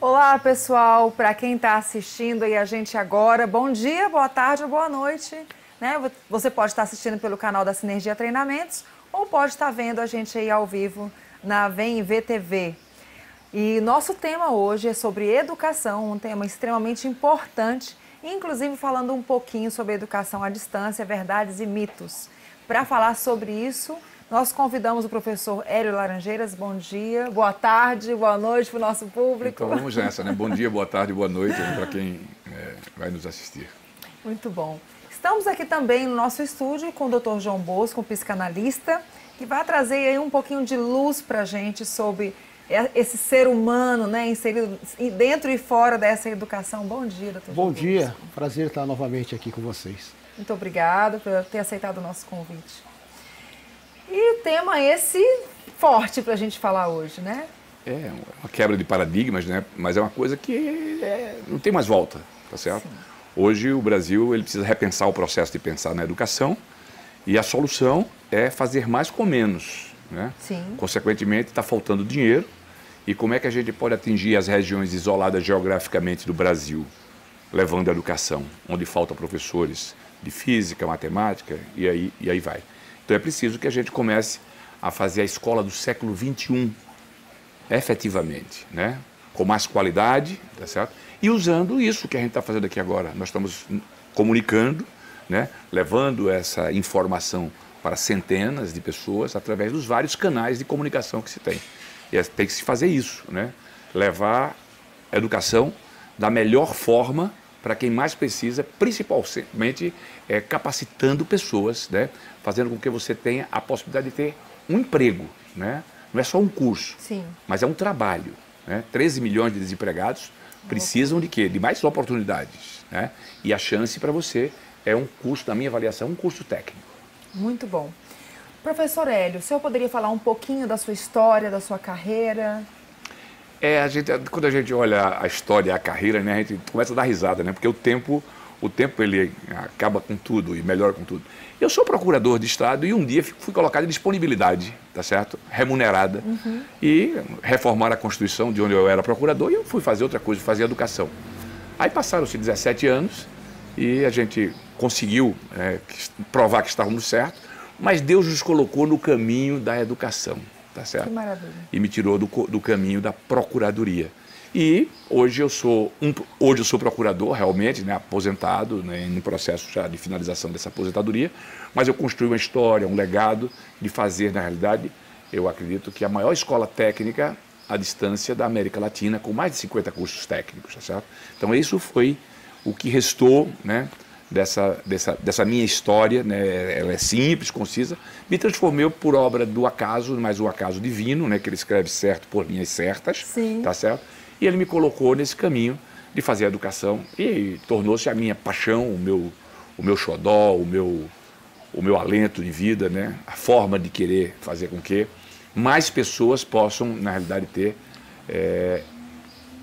Olá, pessoal, para quem está assistindo aí a gente agora, bom dia, boa tarde ou boa noite, né? Você pode estar assistindo pelo canal da Sinergia Treinamentos ou pode estar vendo a gente aí ao vivo na Vem Ver TV. E nosso tema hoje é sobre educação, um tema extremamente importante, inclusive falando um pouquinho sobre educação à distância, verdades e mitos. Para falar sobre isso, nós convidamos o professor Hélio Laranjeiras. Bom dia, boa tarde, boa noite para o nosso público. Então vamos nessa, né? Bom dia, boa tarde, boa noite para quem vai nos assistir. Muito bom. Estamos aqui também no nosso estúdio com o Dr. João Bosco, um psicanalista, que vai trazer aí um pouquinho de luz para a gente sobre esse ser humano, né, inserido dentro e fora dessa educação. Bom dia, doutor. Bom dia, prazer estar novamente aqui com vocês. Muito obrigada por ter aceitado o nosso convite. E o tema esse forte para a gente falar hoje, né? É uma quebra de paradigmas, né? Mas é uma coisa que não tem mais volta, tá certo? Sim. Hoje o Brasil ele precisa repensar o processo de pensar na educação e a solução é fazer mais com menos, né? Sim. Consequentemente, está faltando dinheiro. E como é que a gente pode atingir as regiões isoladas geograficamente do Brasil, levando a educação, onde faltam professores de física, matemática, e aí vai. Então é preciso que a gente comece a fazer a escola do século XXI, efetivamente, né? Com mais qualidade, tá certo? E usando isso que a gente está fazendo aqui agora. Nós estamos comunicando, né? Levando essa informação para centenas de pessoas através dos vários canais de comunicação que se tem. E tem que se fazer isso, né? Levar a educação da melhor forma para quem mais precisa, principalmente capacitando pessoas, né? Fazendo com que você tenha a possibilidade de ter um emprego, né? Não é só um curso, sim, mas é um trabalho, né? 13 milhões de desempregados precisam de quê? De mais oportunidades, né? E a chance para você é um curso, na minha avaliação, um curso técnico. Muito bom. Professor Hélio, o senhor poderia falar um pouquinho da sua história, da sua carreira? Quando a gente olha a história e a carreira, né, a gente começa a dar risada, né? Porque o tempo ele acaba com tudo e melhora com tudo. Eu sou procurador de Estado e um dia fui colocado em disponibilidade, tá certo? Remunerada. E reformaram a Constituição de onde eu era procurador e eu fui fazer outra coisa, fazer educação. Aí passaram-se 17 anos e a gente conseguiu provar que estávamos certos, mas Deus nos colocou no caminho da educação, tá certo? Que maravilha. E me tirou do caminho da procuradoria. E hoje eu sou procurador, realmente, né, aposentado, né, no processo já de finalização dessa aposentadoria, mas eu construí uma história, um legado de fazer, na realidade, eu acredito que a maior escola técnica à distância da América Latina, com mais de 50 cursos técnicos, tá certo? Então isso foi o que restou, né, dessa minha história, né? Ela é simples, concisa, me transformei por obra do acaso, mas um acaso divino, né? Que ele escreve certo por linhas certas, sim, tá certo? E ele me colocou nesse caminho de fazer a educação e tornou-se a minha paixão, o meu xodó, o meu alento de vida, né? A forma de querer fazer com que mais pessoas possam, na realidade, ter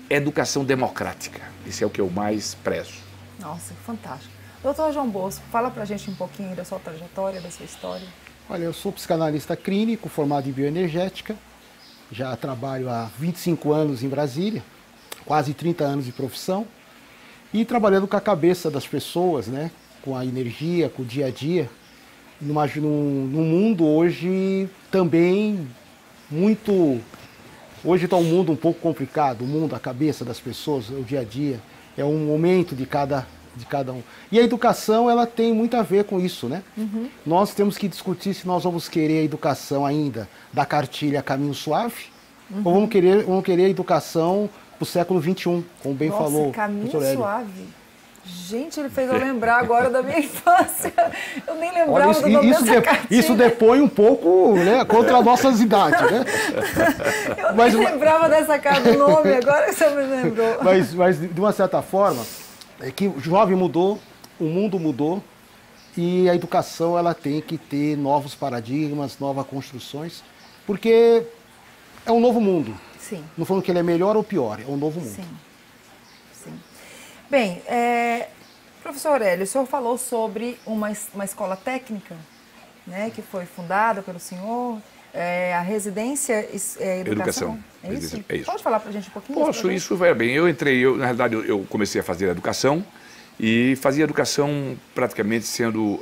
educação democrática. Esse é o que eu mais prezo. Nossa, que fantástico. Doutor João Bosco, fala pra gente um pouquinho da sua trajetória, da sua história. Olha, eu sou psicanalista clínico, formado em bioenergética, já trabalho há 25 anos em Brasília, quase 30 anos de profissão, e trabalhando com a cabeça das pessoas, né, com a energia, com o dia a dia, num mundo hoje também muito... Hoje está um mundo um pouco complicado, o mundo, a cabeça das pessoas, o dia a dia, é um momento de cada um. E a educação, ela tem muito a ver com isso, né? Nós temos que discutir se nós vamos querer a educação ainda da cartilha Caminho Suave, ou vamos querer a educação para o século XXI, como bem falou. Caminho Suave? Gente, ele fez eu lembrar agora da minha infância. Eu nem lembrava do nome dessa cartilha. Isso depõe um pouco, né, contra as nossas idades, né? Eu nem lembrava dessa carta, do nome, agora você me lembrou. Mas de uma certa forma, é que o jovem mudou, o mundo mudou e a educação ela tem que ter novos paradigmas, novas construções, porque é um novo mundo. Sim. Não falando que ele é melhor ou pior, é um novo mundo. Sim. Sim. Bem, professor Hélio, o senhor falou sobre uma escola técnica, né, que foi fundada pelo senhor, a residência educação. É isso? É isso. Pode falar para a gente um pouquinho? Posso, isso vai bem. Na realidade, eu comecei a fazer educação e fazia educação praticamente sendo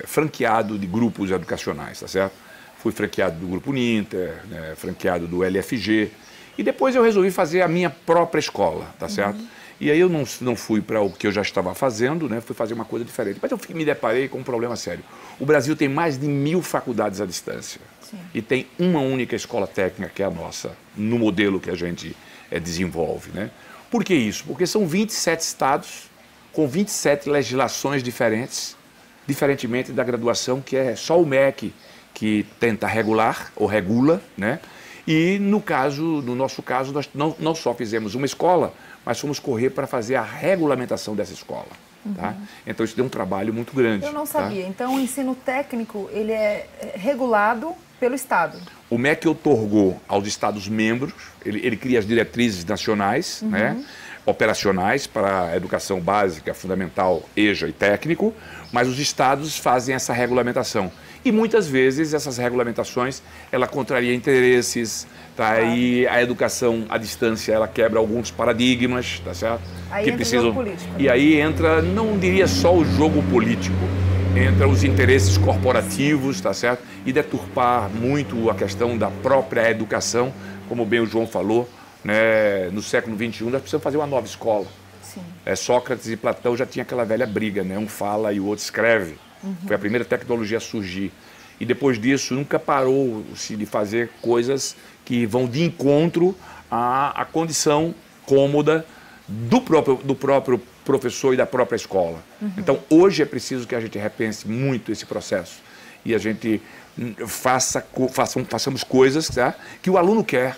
franqueado de grupos educacionais, tá certo? Fui franqueado do Grupo Ninter, né, franqueado do LFG, e depois eu resolvi fazer a minha própria escola, tá certo? E aí eu não fui para o que eu já estava fazendo, né? Fui fazer uma coisa diferente. Mas eu me deparei com um problema sério. O Brasil tem mais de 1000 faculdades à distância. Sim. E tem uma única escola técnica, que é a nossa, no modelo que a gente desenvolve, né? Por que isso? Porque são 27 estados com 27 legislações diferentes, diferentemente da graduação, que é só o MEC que tenta regular ou regula, né? E no nosso caso, nós não só fizemos uma escola, mas fomos correr para fazer a regulamentação dessa escola. Tá? Então isso deu um trabalho muito grande. Eu não sabia. Tá? Então o ensino técnico ele é regulado pelo Estado. O MEC otorgou aos Estados-membros, ele cria as diretrizes nacionais, né, operacionais para a educação básica, fundamental, EJA e técnico, mas os Estados fazem essa regulamentação. E muitas vezes essas regulamentações, ela contraria interesses, tá? Claro. E a educação à distância, ela quebra alguns paradigmas, tá certo? Aí que entra precisam... o jogo político. E aí entra, não diria só o jogo político, entra os interesses corporativos, tá certo? E deturpar muito a questão da própria educação, como bem o João falou, né? No século XXI nós precisamos fazer uma nova escola. Sim. Sócrates e Platão já tinha aquela velha briga, né? Um fala e o outro escreve. Foi a primeira tecnologia a surgir. E depois disso, nunca parou-se de fazer coisas que vão de encontro à condição cômoda do próprio professor e da própria escola. Então, hoje é preciso que a gente repense muito esse processo. E a gente façamos coisas, tá, que o aluno quer.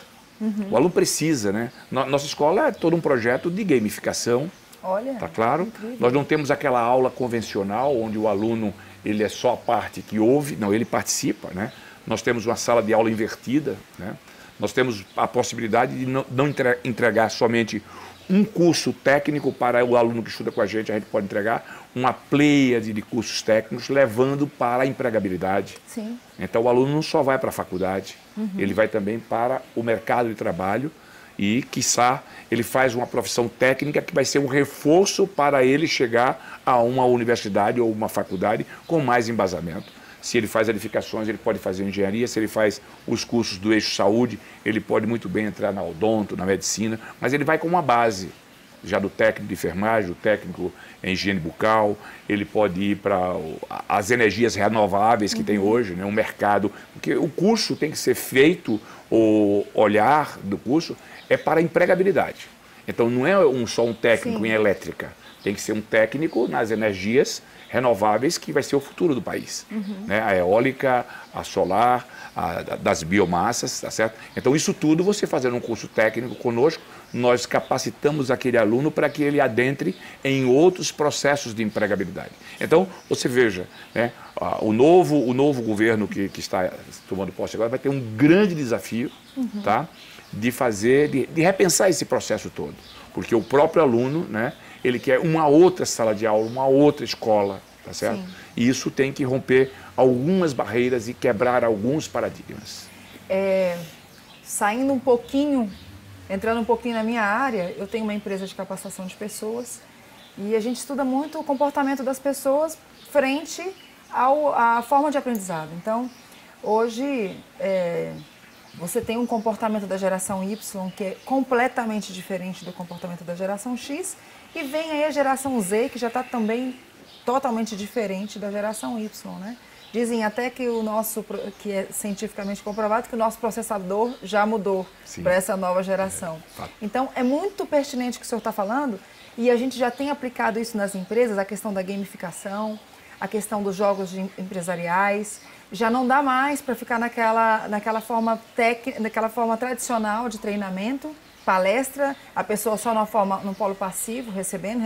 O aluno precisa, né? Nossa escola é todo um projeto de gamificação. Olha, tá claro? Incrível. Nós não temos aquela aula convencional onde o aluno ele é só a parte que ouve, não, ele participa, né? Nós temos uma sala de aula invertida, né? Nós temos a possibilidade de não entregar somente um curso técnico para o aluno que estuda com a gente pode entregar uma pleiade de cursos técnicos levando para a empregabilidade. Sim. Então o aluno não só vai para a faculdade, ele vai também para o mercado de trabalho. E, quiçá, ele faz uma profissão técnica que vai ser um reforço para ele chegar a uma universidade ou uma faculdade com mais embasamento. Se ele faz edificações, ele pode fazer engenharia. Se ele faz os cursos do eixo saúde, ele pode muito bem entrar na odonto, na medicina. Mas ele vai com uma base, já do técnico de enfermagem, o técnico em higiene bucal. Ele pode ir para as energias renováveis que tem hoje, né? Um mercado. Porque o curso tem que ser feito, o olhar do curso é para a empregabilidade. Então, não é só um técnico em elétrica. Tem que ser um técnico nas energias renováveis, que vai ser o futuro do país. Né? A eólica, a solar, das biomassas, tá certo? Então, isso tudo, você fazendo um curso técnico conosco, nós capacitamos aquele aluno para que ele adentre em outros processos de empregabilidade. Então, você veja, né? O novo governo que está tomando posse agora vai ter um grande desafio, tá? De repensar esse processo todo. Porque o próprio aluno, né, ele quer uma outra sala de aula, uma outra escola, tá certo? Sim. E isso tem que romper algumas barreiras e quebrar alguns paradigmas. Saindo um pouquinho, entrando um pouquinho na minha área, eu tenho uma empresa de capacitação de pessoas e a gente estuda muito o comportamento das pessoas frente à forma de aprendizado. Então, hoje, você tem um comportamento da geração Y que é completamente diferente do comportamento da geração X e vem aí a geração Z que já está também totalmente diferente da geração Y, né? Dizem até que que é cientificamente comprovado, que o nosso processador já mudou para essa nova geração. Então, é muito pertinente o que o senhor está falando e a gente já tem aplicado isso nas empresas, a questão da gamificação, a questão dos jogos empresariais. Já não dá mais para ficar naquela forma tradicional de treinamento, palestra, a pessoa só no polo passivo, recebendo.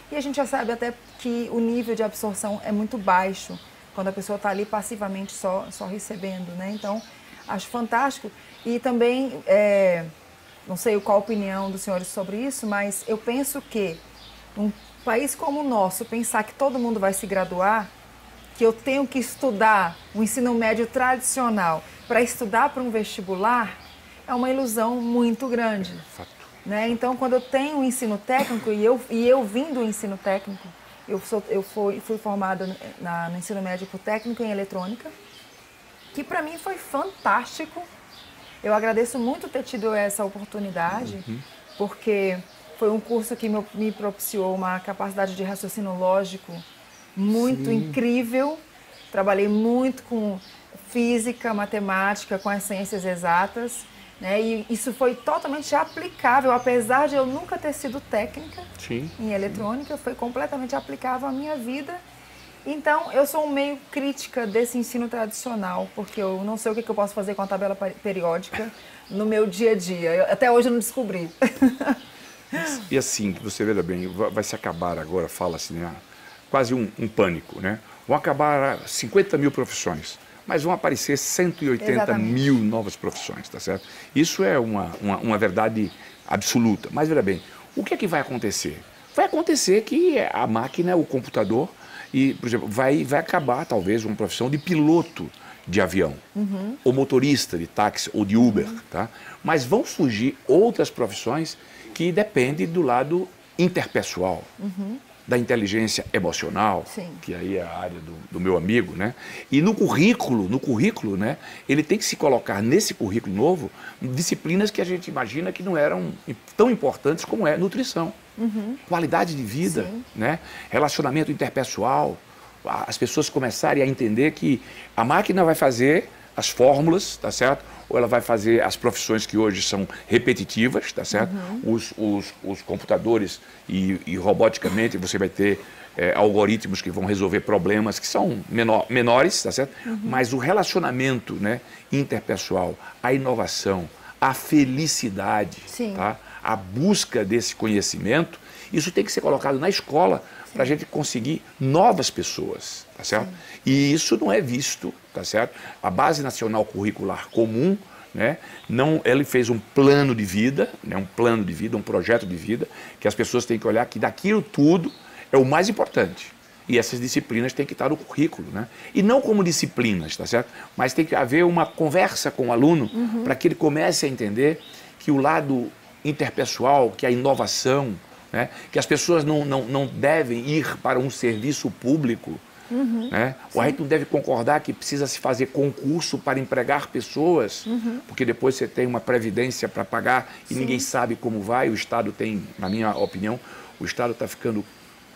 E a gente já sabe até que o nível de absorção é muito baixo, quando a pessoa está ali passivamente só recebendo, né? Então, acho fantástico. E também, não sei qual a opinião dos senhores sobre isso, mas eu penso que um país como o nosso, pensar que todo mundo vai se graduar, que eu tenho que estudar o ensino médio tradicional para estudar para um vestibular, é uma ilusão muito grande. Fato. Né? Então, quando eu tenho um ensino técnico, e eu vim do ensino técnico, eu fui formada no ensino médio por técnico em eletrônica, que para mim foi fantástico. Eu agradeço muito ter tido essa oportunidade, porque foi um curso que me propiciou uma capacidade de raciocínio lógico muito incrível. Trabalhei muito com física, matemática, com as ciências exatas, né? E isso foi totalmente aplicável, apesar de eu nunca ter sido técnica em eletrônica, foi completamente aplicável à minha vida. Então, eu sou meio crítica desse ensino tradicional, porque eu não sei o que eu posso fazer com a tabela periódica no meu dia a dia. Até hoje eu não descobri. E assim, você veja bem, vai se acabar agora, fala-se, né? Quase um pânico, né? Vão acabar 50 mil profissões, mas vão aparecer 180 mil novas profissões, tá certo? Isso é uma verdade absoluta. Mas veja bem, o que é que vai acontecer? Vai acontecer que a máquina, o computador, e, por exemplo, vai acabar talvez uma profissão de piloto de avião, ou motorista de táxi ou de Uber, tá? Mas vão surgir outras profissões que dependem do lado interpessoal, da inteligência emocional, que aí é a área do meu amigo, né? E no currículo, né, ele tem que se colocar nesse currículo novo disciplinas que a gente imagina que não eram tão importantes como é nutrição, qualidade de vida, né? Relacionamento interpessoal, as pessoas começarem a entender que a máquina vai fazer as fórmulas, tá certo? Ou ela vai fazer as profissões que hoje são repetitivas, tá certo? Os computadores e roboticamente você vai ter algoritmos que vão resolver problemas que são menores, tá certo? Mas o relacionamento, né, interpessoal, a inovação, a felicidade, tá? A busca desse conhecimento, isso tem que ser colocado na escola para a gente conseguir novas pessoas, tá certo? E isso não é visto, tá certo? A Base Nacional Curricular Comum, né, ele fez um plano de vida, né, um projeto de vida, que as pessoas têm que olhar que daquilo tudo é o mais importante. E essas disciplinas têm que estar no currículo, né? E não como disciplinas, tá certo? Mas tem que haver uma conversa com o aluno para que ele comece a entender que o lado interpessoal, que a inovação, né? Que as pessoas não devem ir para um serviço público, né? Ou a gente não deve concordar que precisa se fazer concurso para empregar pessoas, porque depois você tem uma previdência para pagar e ninguém sabe como vai. O Estado tem, na minha opinião, o Estado está ficando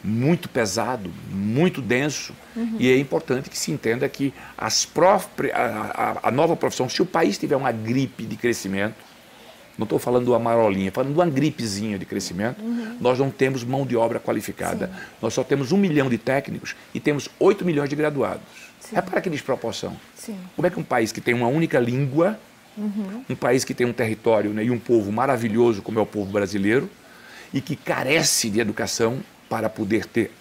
muito pesado, muito denso, e é importante que se entenda que a nova profissão, se o país tiver uma gripe de crescimento, não estou falando de uma marolinha, falando de uma gripezinha de crescimento, nós não temos mão de obra qualificada. Nós só temos 1 milhão de técnicos e temos 8 milhões de graduados. Repara que desproporção. Como é que um país que tem uma única língua, um país que tem um território, né, e um povo maravilhoso como é o povo brasileiro, e que carece de educação para poder ter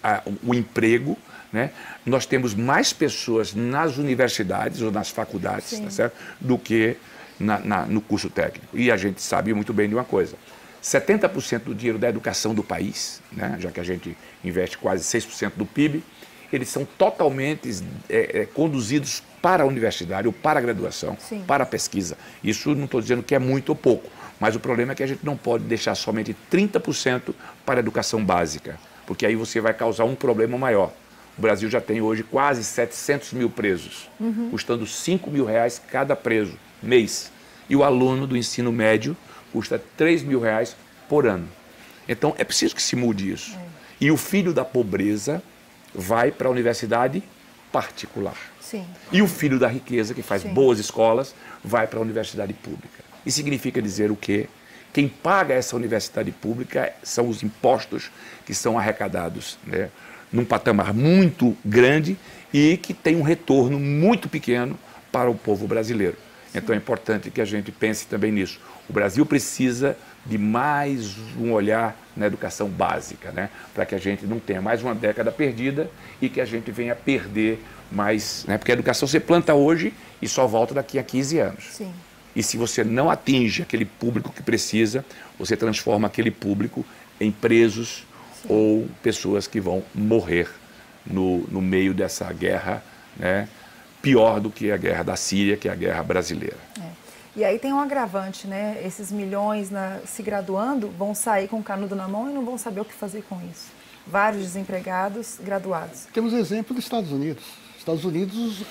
o emprego, né? Nós temos mais pessoas nas universidades ou nas faculdades, tá certo? Do que no curso técnico. E a gente sabe muito bem de uma coisa: 70% do dinheiro da educação do país, né, já que a gente investe quase 6% do PIB, eles são totalmente conduzidos para a universidade ou para a graduação, para a pesquisa. Isso não estou dizendo que é muito ou pouco, mas o problema é que a gente não pode deixar somente 30% para a educação básica, porque aí você vai causar um problema maior. O Brasil já tem hoje quase 700 mil presos, custando R$5 mil cada preso, mês. E o aluno do ensino médio custa R$3 mil por ano. Então, é preciso que se mude isso. E o filho da pobreza vai para a universidade particular. E o filho da riqueza, que faz boas escolas, vai para a universidade pública. Isso significa dizer o quê? Quem paga essa universidade pública são os impostos que são arrecadados, né, num patamar muito grande e que tem um retorno muito pequeno para o povo brasileiro. Então é importante que a gente pense também nisso. O Brasil precisa de mais um olhar na educação básica, né, para que a gente não tenha mais uma década perdida e que a gente venha perder mais, né, porque a educação você planta hoje e só volta daqui a 15 anos. E se você não atinge aquele público que precisa, você transforma aquele público em presos ou pessoas que vão morrer no meio dessa guerra né, pior do que a guerra da Síria, que é a guerra brasileira. E aí tem um agravante, né? Esses milhões se graduando vão sair com o canudo na mão e não vão saber o que fazer com isso. Vários desempregados graduados. Temos exemplo dos Estados Unidos. Estados Unidos,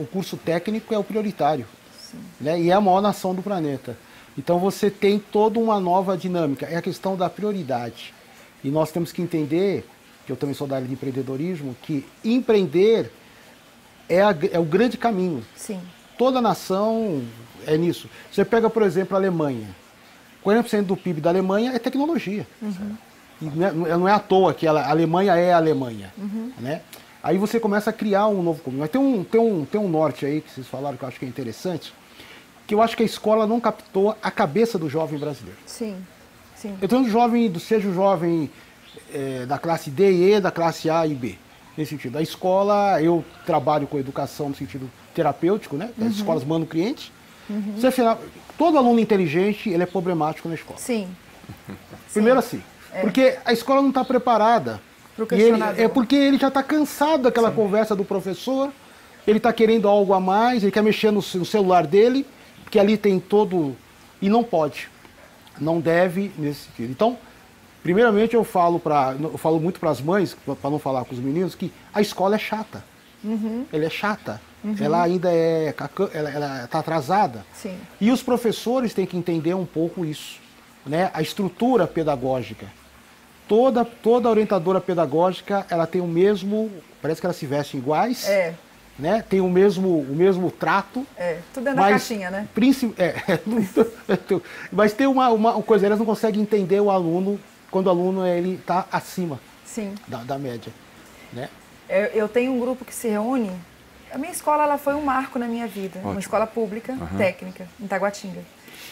o curso técnico é o prioritário, né? E é a maior nação do planeta. Então você tem toda uma nova dinâmica. É a questão da prioridade. E nós temos que entender, que eu também sou da área de empreendedorismo, que empreender é o grande caminho. Sim. Toda nação é nisso. Você pega, por exemplo, a Alemanha. 40% do PIB da Alemanha é tecnologia. E não é à toa que a Alemanha é a Alemanha. Né? Aí você começa a criar um novo caminho. Mas tem um norte aí que vocês falaram que eu acho que é interessante, que eu acho que a escola não captou a cabeça do jovem brasileiro. Sim, sim. Eu tenho seja o jovem da classe D e E, da classe A e B. Nesse sentido. A escola, eu trabalho com educação no sentido terapêutico, né? As escolas mandam cliente. Todo aluno inteligente, ele é problemático na escola. Sim. Primeiro assim, porque a escola não está preparada. Pro questionador. É porque ele já está cansado daquela conversa do professor, ele está querendo algo a mais, ele quer mexer no celular dele, porque ali tem todo... E não pode. Não deve nesse sentido. Então, primeiramente eu falo muito para as mães, para não falar com os meninos, que a escola é chata. Ela é chata. Ela ainda ela está atrasada. Sim. E os professores têm que entender um pouco isso, né? A estrutura pedagógica. Toda orientadora pedagógica, ela tem o mesmo, parece que elas se vestem iguais, né? Tem o mesmo trato. Tudo dentro da caixinha, né? Mas tem uma coisa, elas não conseguem entender o aluno quando o aluno está acima da média, né? Eu tenho um grupo que se reúne. A minha escola ela foi um marco na minha vida. Ótimo. Uma escola pública, técnica, em Taguatinga.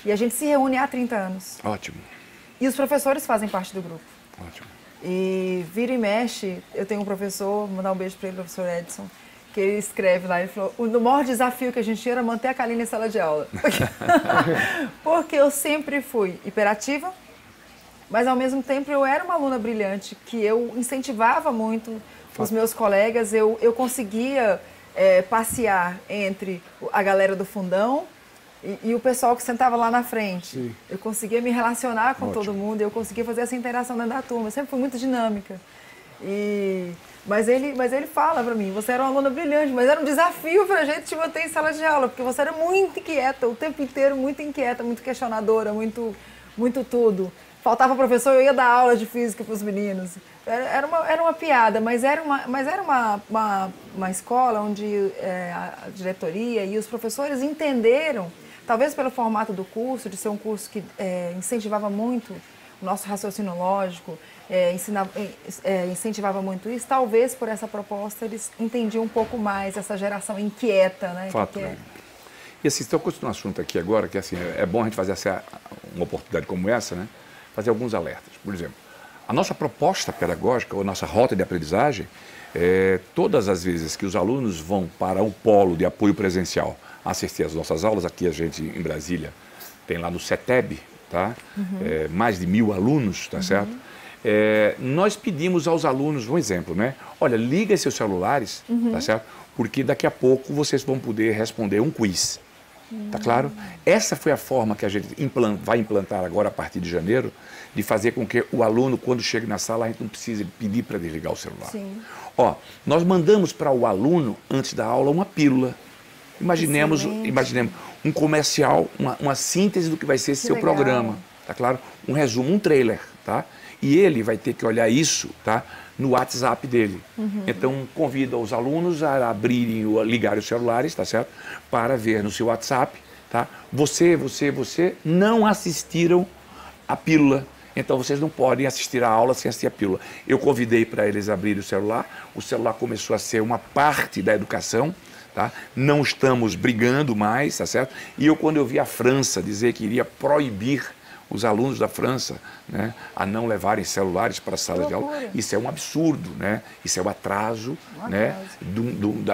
E a gente se reúne há 30 anos. Ótimo. E os professores fazem parte do grupo. Ótimo. E vira e mexe, eu tenho um professor, vou mandar um beijo para ele, o professor Edson, que ele escreve lá, ele falou, o maior desafio que a gente tinha era manter a Kaline em sala de aula. Porque eu sempre fui hiperativa, mas ao mesmo tempo eu era uma aluna brilhante, que eu incentivava muito os meus colegas, eu conseguia passear entre a galera do fundão e o pessoal que sentava lá na frente. Sim. Eu conseguia me relacionar com todo mundo, eu conseguia fazer essa interação dentro da turma, eu sempre fui muito dinâmica. Mas ele fala para mim, você era uma aluna brilhante, mas era um desafio para a gente te manter em sala de aula, porque você era muito inquieta, o tempo inteiro muito inquieta, muito questionadora, muito tudo. Faltava professor, eu ia dar aula de física para os meninos. Era uma piada, mas era uma escola onde a diretoria e os professores entenderam, talvez pelo formato do curso, de ser um curso que incentivava muito o nosso raciocínio lógico, incentivava muito isso, talvez por essa proposta eles entendiam um pouco mais essa geração inquieta, né? Fato. E assim, estou continuando um assunto aqui agora, que assim, é bom a gente fazer uma oportunidade como essa, né? Fazer alguns alertas. Por exemplo, a nossa proposta pedagógica, ou a nossa rota de aprendizagem, todas as vezes que os alunos vão para o polo de apoio presencial assistir às nossas aulas, aqui a gente em Brasília tem lá no CETEB, tá? Mais de 1000 alunos, tá certo? Nós pedimos aos alunos um exemplo, né? Olha, liga seus celulares, tá certo? Porque daqui a pouco vocês vão poder responder um quiz. Tá claro? Essa foi a forma que a gente vai implantar agora a partir de janeiro, de fazer com que o aluno, quando chega na sala, a gente não precise pedir para desligar o celular. Sim. Ó, nós mandamos para o aluno, antes da aula, uma pílula. Imaginemos um comercial, uma síntese do que vai ser esse seu programa. Tá claro? Um resumo, um trailer, tá? E ele vai ter que olhar isso, tá? No WhatsApp dele. Então, convida os alunos a abrirem ou ligarem os celulares, tá certo? Para ver no seu WhatsApp, tá? Você não assistiram a pílula. Então, vocês não podem assistir a aula sem assistir a pílula. Eu convidei para eles abrirem o celular começou a ser uma parte da educação, tá? Não estamos brigando mais, tá certo? E quando eu vi a França dizer que iria proibir os alunos da França, né, a não levarem celulares para a sala de aula. Isso é um absurdo, né? Isso é um atraso, né,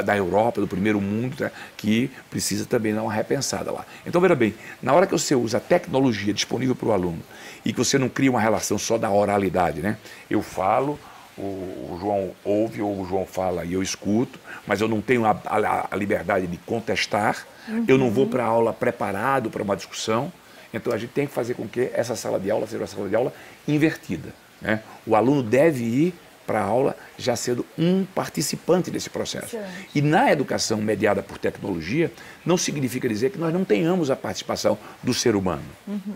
da Europa, do primeiro mundo, né, que precisa também dar uma repensada lá. Então, veja bem, na hora que você usa a tecnologia disponível para o aluno e que você não cria uma relação só da oralidade, né? Eu falo, o João ouve ou o João fala e eu escuto, mas eu não tenho a liberdade de contestar, eu não vou para a aula preparado para uma discussão. Então a gente tem que fazer com que essa sala de aula seja uma sala de aula invertida, né? O aluno deve ir para a aula já sendo um participante desse processo. E na educação mediada por tecnologia, não significa dizer que nós não tenhamos a participação do ser humano.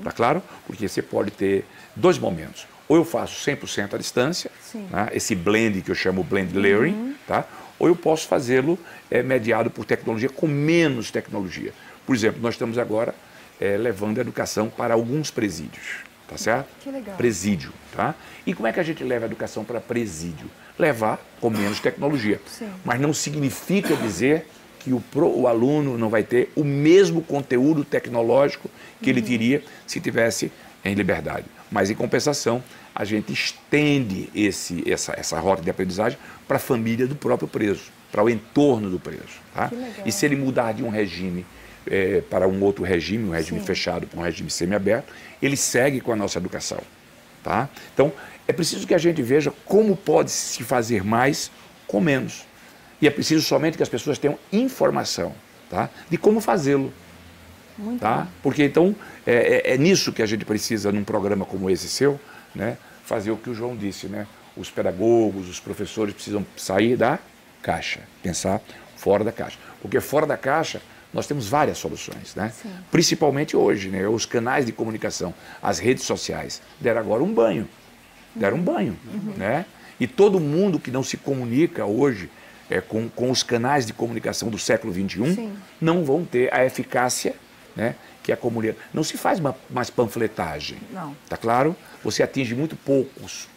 Tá claro? Porque você pode ter dois momentos. Ou eu faço 100% à distância, tá? Esse blend que eu chamo blend learning, tá? Ou eu posso fazê-lo mediado por tecnologia com menos tecnologia. Por exemplo, nós estamos agora levando a educação para alguns presídios. Tá certo? Que legal. Presídio, tá? E como é que a gente leva a educação para presídio? Levar com menos tecnologia. Sim. Mas não significa dizer que o aluno não vai ter o mesmo conteúdo tecnológico que ele teria se tivesse em liberdade. Mas, em compensação, a gente estende essa rota de aprendizagem para a família do próprio preso, para o entorno do preso. Tá? Que legal. E se ele mudar de um regime para um outro regime, um regime fechado para um regime semiaberto, ele segue com a nossa educação. Tá? Então, é preciso que a gente veja como pode se fazer mais com menos. E é preciso somente que as pessoas tenham informação, tá? De como fazê-lo. Tá? Porque, então, é nisso que a gente precisa, num programa como esse seu, né, fazer o que o João disse. Né? Os pedagogos, os professores precisam sair da caixa, pensar fora da caixa. Porque fora da caixa, nós temos várias soluções, né? Principalmente hoje, né? Os canais de comunicação, as redes sociais, deram agora um banho. Deram um banho, né? E todo mundo que não se comunica hoje com os canais de comunicação do século XXI não vão ter a eficácia, né, que a comunidade... Não se faz mais panfletagem, Não. tá claro? Você atinge muito poucos,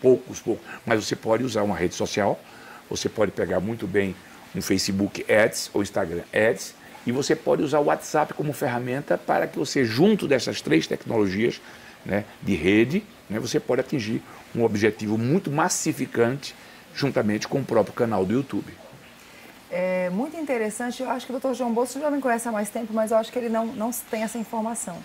mas você pode usar uma rede social, você pode pegar muito bem um Facebook Ads ou Instagram Ads, e você pode usar o WhatsApp como ferramenta para que você, junto dessas três tecnologias, né, de rede, né, você pode atingir um objetivo muito massificante juntamente com o próprio canal do YouTube. É muito interessante. Eu acho que o Dr. João Bosco já me conhece há mais tempo, mas eu acho que ele não tem essa informação.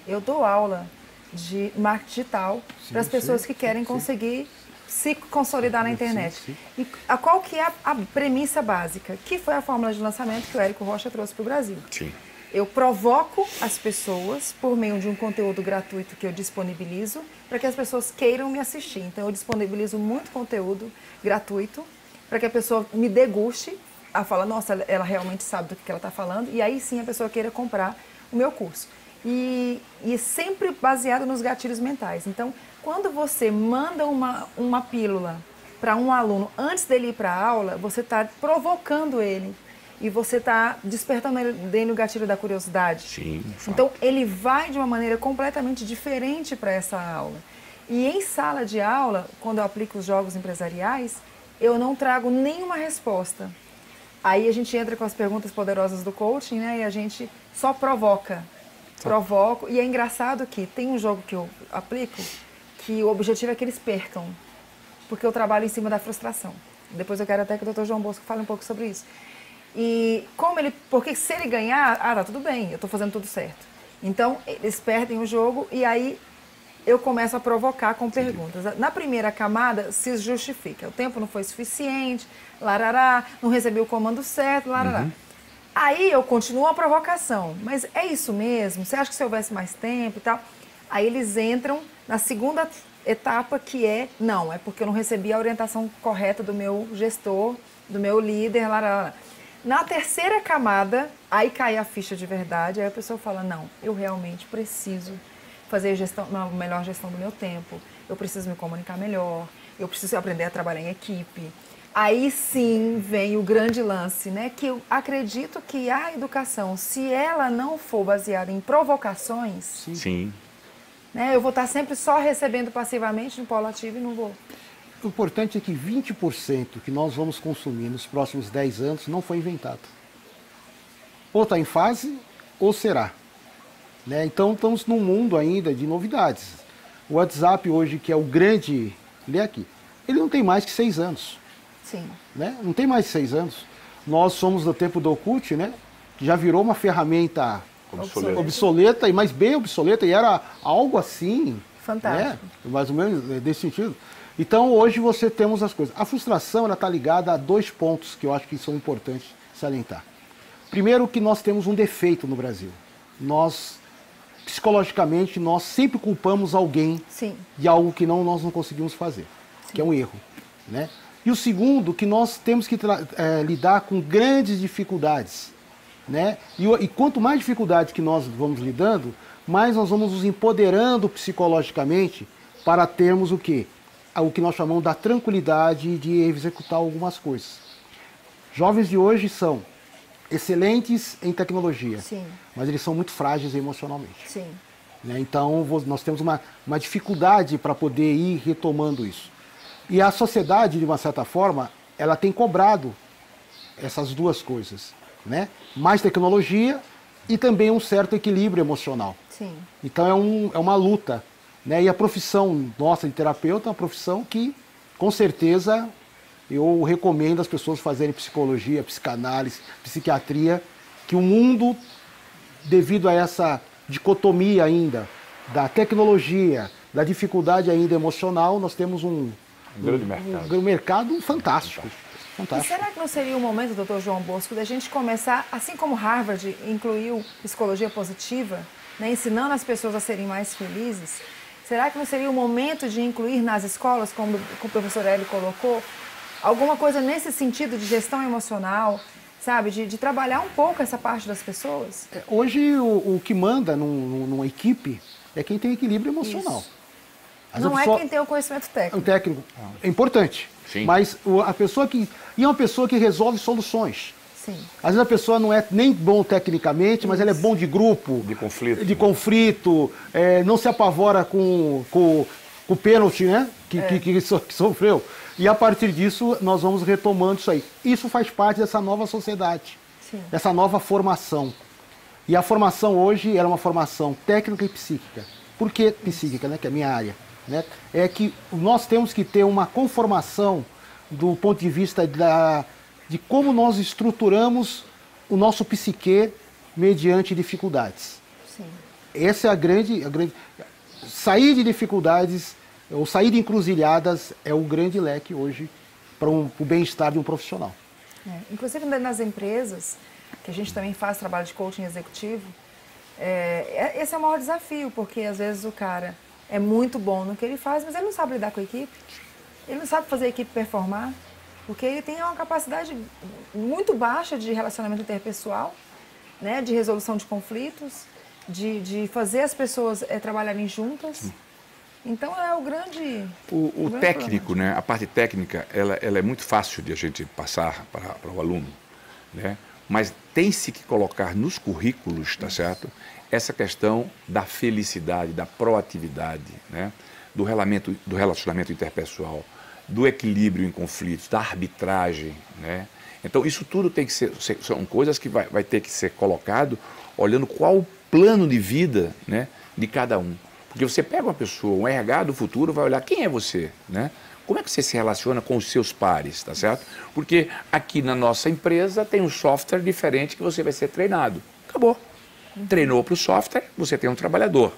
Eu dou aula de marketing digital para as pessoas que querem conseguir se consolidar na internet. E qual que é a premissa básica? Que foi a fórmula de lançamento que o Érico Rocha trouxe para o Brasil. Sim. Eu provoco as pessoas por meio de um conteúdo gratuito que eu disponibilizo para que as pessoas queiram me assistir. Então, eu disponibilizo muito conteúdo gratuito para que a pessoa me deguste, a fala, nossa, ela realmente sabe do que ela está falando, e aí sim a pessoa queira comprar o meu curso. E sempre baseado nos gatilhos mentais. Então, quando você manda uma pílula para um aluno antes dele ir para a aula, você está provocando ele. E você está despertando nele o gatilho da curiosidade. Sim. Então, ele vai de uma maneira completamente diferente para essa aula. E em sala de aula, quando eu aplico os jogos empresariais, eu não trago nenhuma resposta. Aí a gente entra com as perguntas poderosas do coaching, né? E a gente só provoca. Provoco. E é engraçado que tem um jogo que eu aplico que o objetivo é que eles percam. Porque eu trabalho em cima da frustração. Depois eu quero até que o Dr. João Bosco fale um pouco sobre isso. E porque se ele ganhar, tá tudo bem, eu estou fazendo tudo certo. Então, eles perdem o jogo e aí eu começo a provocar com perguntas. Na primeira camada, se justifica. O tempo não foi suficiente, larará, não recebi o comando certo, larará. Aí eu continuo a provocação. Mas é isso mesmo? Você acha que se houvesse mais tempo e tal? Aí eles entram na segunda etapa, que não, é porque eu não recebi a orientação correta do meu gestor, do meu líder, larará. Na terceira camada, aí cai a ficha de verdade, aí a pessoa fala, não, eu realmente preciso fazer uma melhor gestão do meu tempo, eu preciso me comunicar melhor, eu preciso aprender a trabalhar em equipe. Aí sim vem o grande lance, né? Que eu acredito que a educação, se ela não for baseada em provocações, Sim. Né, eu vou estar sempre só recebendo passivamente no polo ativo e não vou... O importante é que 20% que nós vamos consumir nos próximos 10 anos não foi inventado. Ou está em fase, ou será. Né? Então, estamos num mundo ainda de novidades. O WhatsApp hoje, que é o grande... Lê aqui. Ele não tem mais que 6 anos. Sim. Né? Não tem mais de 6 anos. Nós somos do tempo do Orkut, né? Que já virou uma ferramenta obsoleta, mas bem obsoleta, e era algo assim Fantástico. Mais ou menos desse sentido. Então, hoje você temos as coisas. A frustração está ligada a 2 pontos que eu acho que são importantes salientar. Primeiro, que nós temos um defeito no Brasil. Nós, psicologicamente, nós sempre culpamos alguém de algo que nós não conseguimos fazer, que é um erro, né? E o segundo, que nós temos que lidar com grandes dificuldades, né? E quanto mais dificuldades que nós vamos lidando, mais nós vamos nos empoderando psicologicamente para termos o quê? O que nós chamamos da tranquilidade de executar algumas coisas. Jovens de hoje são excelentes em tecnologia, mas eles são muito frágeis emocionalmente. Né? Então, nós temos uma dificuldade para poder ir retomando isso. E a sociedade, de uma certa forma, ela tem cobrado essas 2 coisas, né? Mais tecnologia e também um certo equilíbrio emocional. Então, é uma luta. Né? E a profissão nossa de terapeuta é uma profissão que, com certeza, eu recomendo as pessoas fazerem psicologia, psicanálise, psiquiatria, que o mundo, devido a essa dicotomia ainda da tecnologia, da dificuldade ainda emocional, nós temos um mercado fantástico. E será que não seria o momento, doutor João Bosco, da gente começar, assim como Harvard incluiu psicologia positiva, né, ensinando as pessoas a serem mais felizes? Será que não seria o momento de incluir nas escolas, como o professor Hélio colocou, alguma coisa nesse sentido de gestão emocional, sabe? De trabalhar um pouco essa parte das pessoas? Hoje, o que manda numa equipe é quem tem equilíbrio emocional. Não é quem tem o conhecimento técnico. O técnico é importante, mas a pessoa que... E é uma pessoa que resolve soluções. Às vezes a pessoa não é nem bom tecnicamente, mas ela é bom de grupo. De conflito. Não se apavora com o pênalti, né? Que sofreu. E a partir disso, nós vamos retomando isso aí. Isso faz parte dessa nova sociedade, dessa nova formação. E a formação hoje é uma formação técnica e psíquica. Por que psíquica, né? Que é a minha área. Né? É que nós temos que ter uma conformação do ponto de vista de como nós estruturamos o nosso psique mediante dificuldades. Essa é a grande... Sair de dificuldades, ou sair de encruzilhadas, é o grande leque hoje para o bem-estar de um profissional. Inclusive nas empresas, que a gente também faz trabalho de coaching executivo, esse é o maior desafio, porque às vezes o cara é muito bom no que ele faz, mas ele não sabe lidar com a equipe, ele não sabe fazer a equipe performar, porque ele tem uma capacidade muito baixa de relacionamento interpessoal, né, de resolução de conflitos, de fazer as pessoas trabalharem juntas. Então é o grande... O técnico, né, a parte técnica, ela é muito fácil de a gente passar para o aluno, né? Mas tem-se que colocar nos currículos, tá certo? Essa questão da felicidade, da proatividade, né? Do relacionamento interpessoal, do equilíbrio em conflitos, da arbitragem, né? Então isso tudo tem que são coisas que vai ter que ser colocado olhando qual o plano de vida, né, de cada um. Porque você pega uma pessoa, um RH do futuro, vai olhar quem é você, né? Como é que você se relaciona com os seus pares, tá certo? Porque aqui na nossa empresa tem um software diferente que você vai ser treinado. Acabou. Treinou para o software, você tem um trabalhador.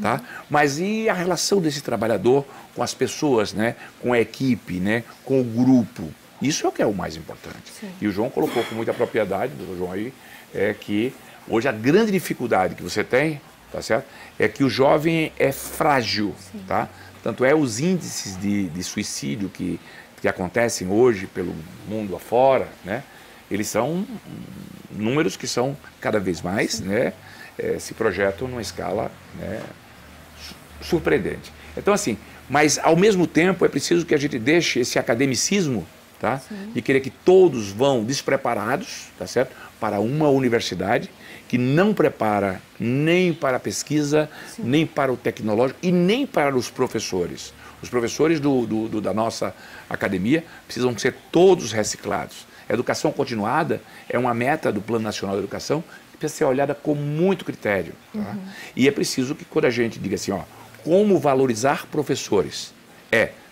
Tá? Mas e a relação desse trabalhador com as pessoas, né? Com a equipe, né? Com o grupo? Isso é o que é o mais importante. E o João colocou com muita propriedade, o João aí, que hoje a grande dificuldade que você tem, tá certo? É que o jovem é frágil, tá? Tanto é os índices de suicídio que acontecem hoje pelo mundo afora, né? Eles são números que são cada vez mais, né? Se projetam numa escala, né, surpreendente. Então, assim, mas ao mesmo tempo é preciso que a gente deixe esse academicismo, tá? De querer que todos vão despreparados, tá certo? Para uma universidade que não prepara nem para a pesquisa, nem para o tecnológico e nem para os professores. Os professores da nossa academia precisam ser todos reciclados. A educação continuada é uma meta do Plano Nacional de Educação que precisa ser olhada com muito critério. Tá? E é preciso que quando a gente diga assim, ó, como valorizar professores?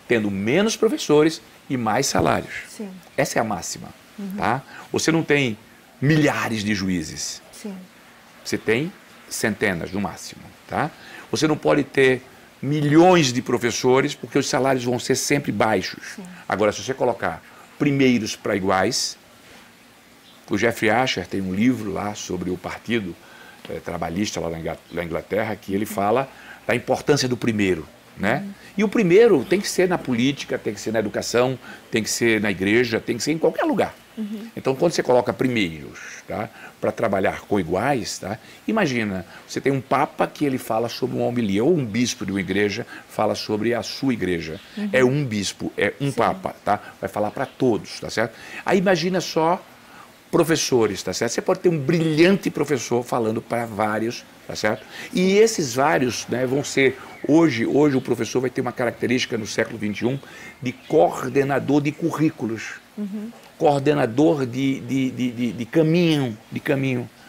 Tendo menos professores e mais salários. Essa é a máxima. Tá? Você não tem milhares de juízes. Você tem centenas no máximo. Tá? Você não pode ter milhões de professores, porque os salários vão ser sempre baixos. Sim. Agora, se você colocar primeiros para iguais, o Jeffrey Asher tem um livro lá sobre o partido trabalhista lá na Inglaterra, que ele fala da importância do primeiro, né? E o primeiro tem que ser na política, tem que ser na educação, tem que ser na igreja, tem que ser em qualquer lugar. Então, quando você coloca primeiros, tá, para trabalhar com iguais, tá, imagina, você tem um papa que ele fala sobre uma homilia, ou um bispo de uma igreja fala sobre a sua igreja. É um bispo, é um papa, tá? Vai falar para todos, tá certo? Aí imagina só professores, tá certo? Você pode ter um brilhante professor falando para vários, tá certo? E esses vários, né, vão ser, hoje o professor vai ter uma característica no século XXI de coordenador de currículos, coordenador de caminho,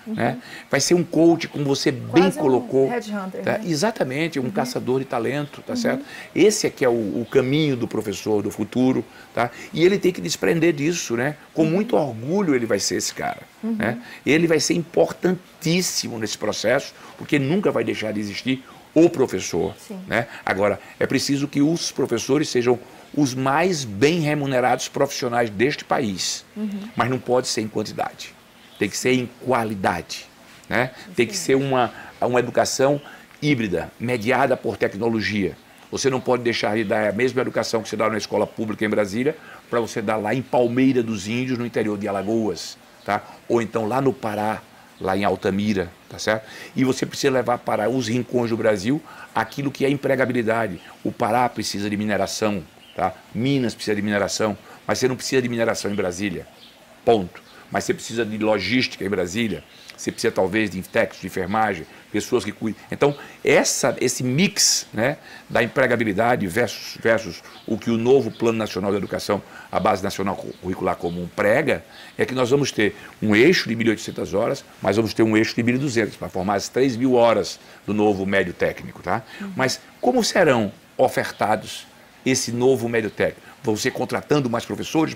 né? Vai ser um coach, como você bem quase colocou. Um headhunter, tá? né? Exatamente, um caçador de talento, tá certo? Esse é que é o caminho do professor do futuro, tá? E ele tem que desprender disso, né? Com muito orgulho ele vai ser esse cara, né? Ele vai ser importantíssimo nesse processo, porque nunca vai deixar de existir o professor, né? Agora, é preciso que os professores sejam os mais bem remunerados profissionais deste país, mas não pode ser em quantidade. Tem que ser em qualidade, né? Tem que ser uma educação híbrida, mediada por tecnologia. Você não pode deixar de dar a mesma educação que você dá na escola pública em Brasília para você dar lá em Palmeira dos Índios, no interior de Alagoas, tá? Ou então lá no Pará, lá em Altamira, tá certo? E você precisa levar para os rincões do Brasil aquilo que é empregabilidade. O Pará precisa de mineração, tá? Minas precisa de mineração, mas você não precisa de mineração em Brasília, ponto. Mas você precisa de logística em Brasília, você precisa talvez de técnicos de enfermagem, pessoas que cuidem. Então, esse mix, né, da empregabilidade versus o que o novo Plano Nacional de Educação, a Base Nacional Curricular Comum prega, é que nós vamos ter um eixo de 1.800 horas, mas vamos ter um eixo de 1.200 para formar as 3.000 horas do novo médio técnico, tá? Mas como serão ofertados esse novo médio técnico? Vão ser contratando mais professores,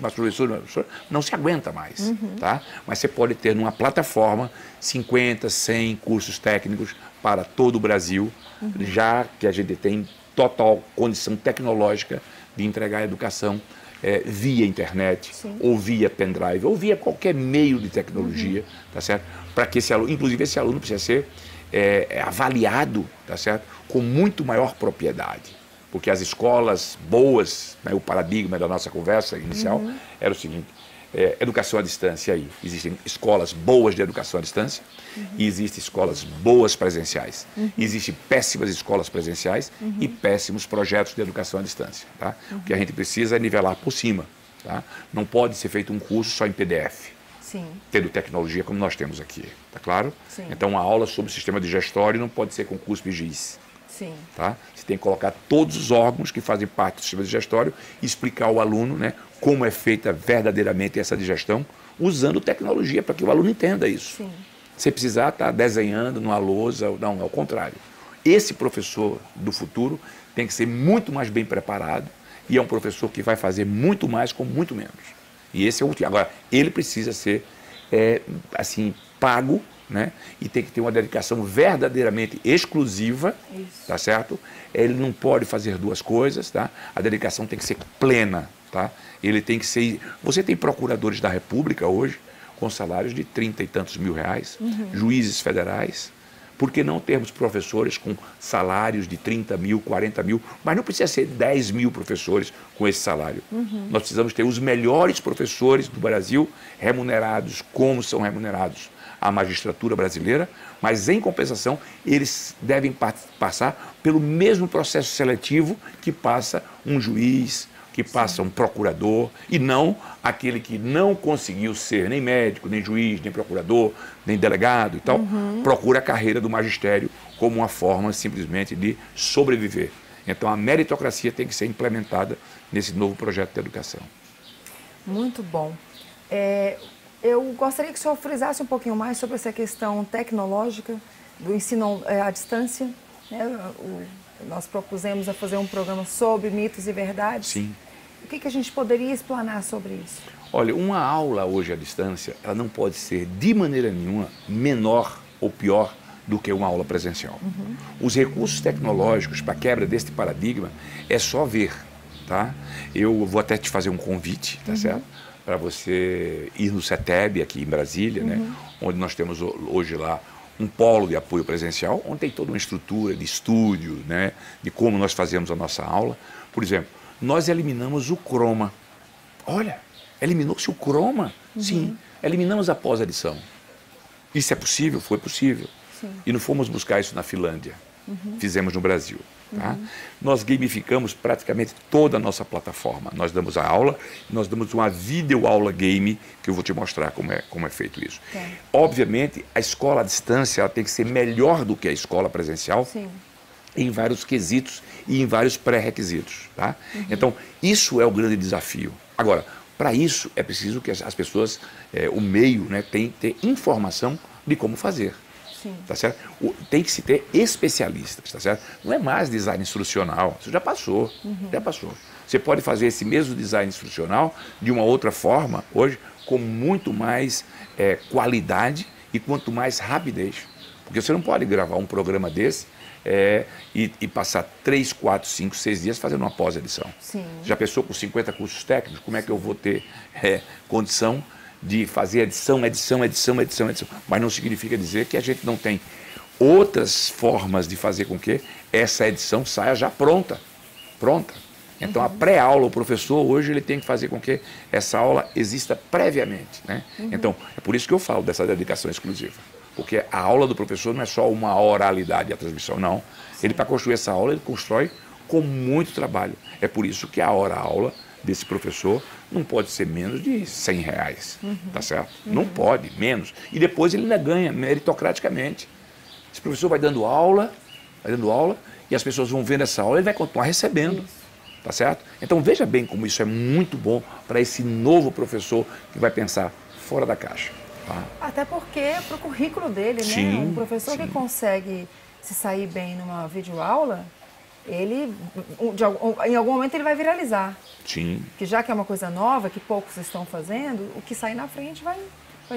não se aguenta mais, tá? Mas você pode ter numa plataforma 50, 100 cursos técnicos para todo o Brasil, já que a gente tem total condição tecnológica de entregar a educação via internet, ou via pendrive, ou via qualquer meio de tecnologia, tá certo? Para que esse aluno, inclusive esse aluno precisa ser avaliado, tá certo? Com muito maior propriedade. Porque as escolas boas, né, o paradigma da nossa conversa inicial era o seguinte, educação à distância aí. Existem escolas boas de educação à distância e existem escolas boas presenciais. Existem péssimas escolas presenciais e péssimos projetos de educação à distância. Tá? O que a gente precisa é nivelar por cima. Tá? Não pode ser feito um curso só em PDF. Tendo tecnologia como nós temos aqui. Tá claro? Então, uma aula sobre o sistema digestório não pode ser com cuspe e giz. Tá? Você tem que colocar todos os órgãos que fazem parte do sistema digestório e explicar ao aluno, né, como é feita verdadeiramente essa digestão, usando tecnologia para que o aluno entenda isso. Você precisar estar desenhando numa lousa, não, ao contrário. Esse professor do futuro tem que ser muito mais bem preparado e é um professor que vai fazer muito mais com muito menos. E esse é o último. Agora, ele precisa ser assim, pago, né? E tem que ter uma dedicação verdadeiramente exclusiva, tá certo? Ele não pode fazer duas coisas, tá? A dedicação tem que ser plena, tá? Ele tem que ser... Você tem procuradores da República hoje com salários de 30 e tantos mil reais, juízes federais. Por que não termos professores com salários de 30 mil, 40 mil, mas não precisa ser 10 mil professores com esse salário. Nós precisamos ter os melhores professores do Brasil remunerados como são remunerados a magistratura brasileira, mas em compensação eles devem passar pelo mesmo processo seletivo que passa um juiz, que passa um procurador, e não aquele que não conseguiu ser nem médico, nem juiz, nem procurador, nem delegado e tal, procura a carreira do magistério como uma forma simplesmente de sobreviver. Então a meritocracia tem que ser implementada nesse novo projeto de educação. Muito bom. Eu gostaria que o senhor frisasse um pouquinho mais sobre essa questão tecnológica do ensino à distância. Nós propusemos a fazer um programa sobre mitos e verdades. Sim. O que a gente poderia explanar sobre isso? Olha, uma aula hoje à distância, ela não pode ser de maneira nenhuma menor ou pior do que uma aula presencial. Os recursos tecnológicos para quebra deste paradigma é só ver, tá? Eu vou até te fazer um convite, tá certo? Para você ir no CETEB aqui em Brasília, né? Onde nós temos hoje lá um polo de apoio presencial, onde tem toda uma estrutura de estúdio, né? De como nós fazemos a nossa aula. Por exemplo, nós eliminamos o croma. Olha, eliminou-se o croma? Sim, eliminamos a pós-edição. Isso é possível? Foi possível. Sim. E não fomos buscar isso na Finlândia. Fizemos no Brasil. Tá? Nós gamificamos praticamente toda a nossa plataforma. Nós damos a aula, nós damos uma videoaula game, que eu vou te mostrar como é feito isso. Tá. Obviamente, a escola à distância ela tem que ser melhor do que a escola presencial. Sim. Em vários quesitos e em vários pré-requisitos. Tá? Então, isso é o grande desafio. Agora, para isso é preciso que as pessoas, o meio, né, tem que ter informação de como fazer. Sim. Tá certo? Tem que se ter especialistas, tá certo? Não é mais design instrucional, isso já passou, já passou. Você pode fazer esse mesmo design instrucional de uma outra forma, hoje, com muito mais qualidade e quanto mais rapidez. Porque você não pode gravar um programa desse e passar 3, 4, 5, 6 dias fazendo uma pós-edição. Já pensou com 50 cursos técnicos, como é que eu vou ter condição de fazer edição? Mas não significa dizer que a gente não tem outras formas de fazer com que essa edição saia já pronta. Então, a pré-aula, o professor hoje ele tem que fazer com que essa aula exista previamente. Né? Então, é por isso que eu falo dessa dedicação exclusiva. Porque a aula do professor não é só uma oralidade, a transmissão, não. Ele, para construir essa aula, ele constrói com muito trabalho. É por isso que a hora-aula desse professor não pode ser menos de R$100, tá certo? Não pode, menos. E depois ele ainda ganha meritocraticamente. Esse professor vai dando aula, e as pessoas vão vendo essa aula e ele vai continuar recebendo. Tá certo? Então veja bem como isso é muito bom para esse novo professor que vai pensar fora da caixa. Tá? Até porque para o currículo dele, Sim, né? Um professor que consegue se sair bem numa videoaula, ele, em algum momento ele vai viralizar. Sim. Que já que é uma coisa nova, que poucos estão fazendo, o que sair na frente vai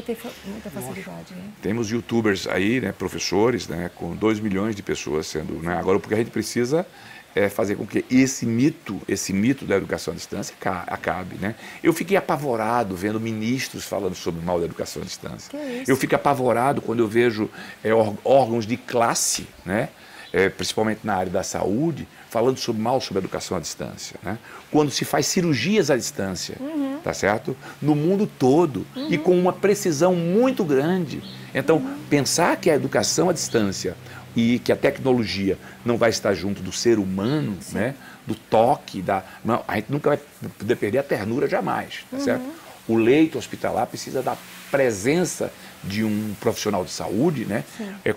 ter muita facilidade. Né? Temos youtubers aí, né, professores, né, com 2 milhões de pessoas sendo... Né, agora, porque a gente precisa fazer com que esse mito da educação à distância acabe. Né? Eu fiquei apavorado vendo ministros falando sobre mal da educação à distância. Que isso? Eu fico apavorado quando eu vejo órgãos de classe, né, principalmente na área da saúde, falando mal sobre a educação à distância. Né? Quando se faz cirurgias à distância, tá certo? No mundo todo, e com uma precisão muito grande. Então, pensar que a educação à distância e que a tecnologia não vai estar junto do ser humano, né? Do toque, não, a gente nunca vai poder perder a ternura jamais, tá certo? O leito hospitalar precisa da presença de um profissional de saúde, né?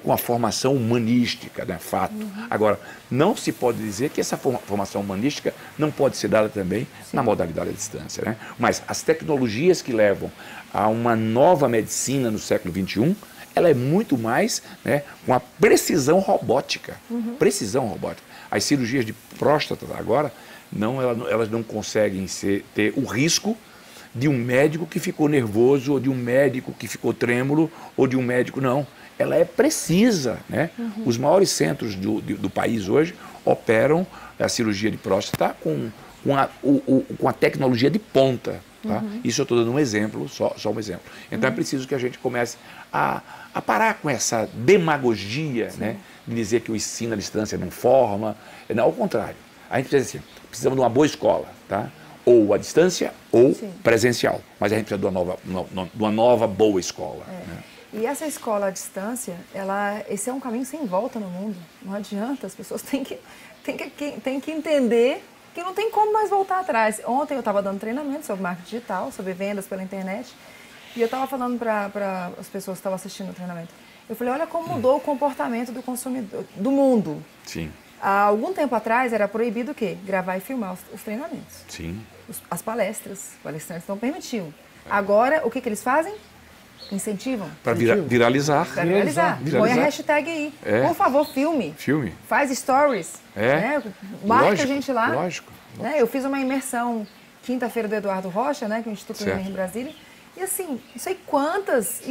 Com a formação humanística, né? Fato. Agora, não se pode dizer que essa formação humanística não pode ser dada também na modalidade à distância, né? Mas as tecnologias que levam a uma nova medicina no século XXI, ela é muito mais, né, com a precisão robótica. Precisão robótica. As cirurgias de próstata agora, elas não conseguem ter o risco de um médico que ficou nervoso, ou de um médico que ficou trêmulo, ou de um médico... Não, ela é precisa. Né? Os maiores centros do país hoje operam a cirurgia de próstata com a tecnologia de ponta. Tá? Isso eu estou dando um exemplo, só um exemplo. Então é preciso que a gente comece a parar com essa demagogia, né, de dizer que o ensino à distância não forma. Não, ao contrário. A gente precisa assim, precisamos de uma boa escola, tá? Ou à distância ou presencial. Mas a gente precisa de uma nova boa escola. Né? E essa escola à distância, esse é um caminho sem volta no mundo. Não adianta, as pessoas têm que entender que não tem como mais voltar atrás. Ontem eu estava dando treinamento sobre marketing digital, sobre vendas pela internet, e eu estava falando para as pessoas que estavam assistindo o treinamento. Eu falei, olha como mudou o comportamento do consumidor, do mundo. Sim. Há algum tempo atrás era proibido o quê? Gravar e filmar os treinamentos. Sim. As palestrantes não permitiam. Agora, o que eles fazem? Incentivam. Para viralizar. Para viralizar. Põe a hashtag aí. Por favor, filme. Faz stories. Né? Marca a gente lá. Lógico. Né? Eu fiz uma imersão quinta-feira do Eduardo Rocha, né, que é o Instituto Mineiro em Brasília. E E assim, não sei quantas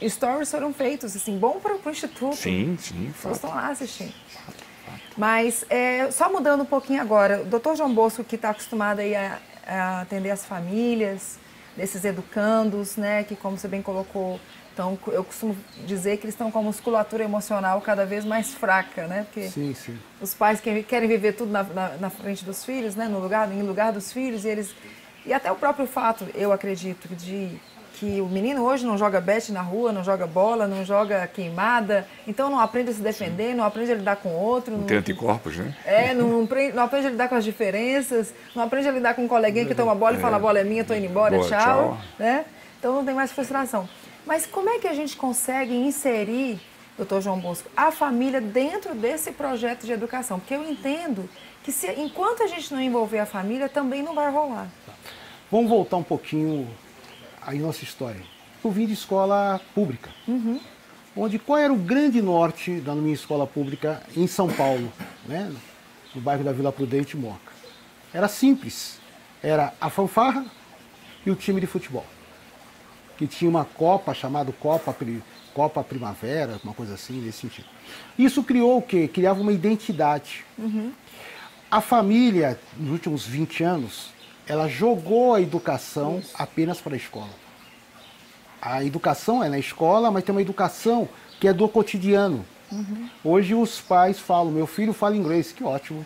stories foram feitos, assim, bom para o Instituto. Sim, As pessoas fato. estão lá assistindo. Mas, só mudando um pouquinho agora, o doutor João Bosco, que está acostumado aí a atender as famílias, desses educandos, né, que como você bem colocou, então, eu costumo dizer que eles estão com a musculatura emocional cada vez mais fraca, né, porque Sim, sim. os pais querem viver tudo na frente dos filhos, né, em lugar dos filhos, e até o próprio fato, eu acredito, que o menino hoje não joga bete na rua, não joga bola, não joga queimada, então não aprende a se defender, não aprende a lidar com o outro. Não tem anticorpos, né? Não aprende a lidar com as diferenças, não aprende a lidar com um coleguinha que toma bola e fala, a bola é minha, tô indo embora, Boa, tchau. tchau. Né? Então não tem mais frustração. Mas como é que a gente consegue inserir, doutor João Bosco, a família dentro desse projeto de educação? Porque eu entendo que enquanto a gente não envolver a família, também não vai rolar. Vamos voltar um pouquinho aí nossa história. Eu vim de escola pública, onde qual era o grande norte da minha escola pública em São Paulo, né? No bairro da Vila Prudente, Moca. Era simples, era a fanfarra e o time de futebol, que tinha uma Copa chamada Copa Primavera, uma coisa assim, nesse sentido. Isso criou o quê? Criava uma identidade. A família, nos últimos 20 anos, ela jogou a educação apenas para a escola. A educação é na escola, mas tem uma educação que é do cotidiano. Hoje os pais falam, meu filho fala inglês, que ótimo.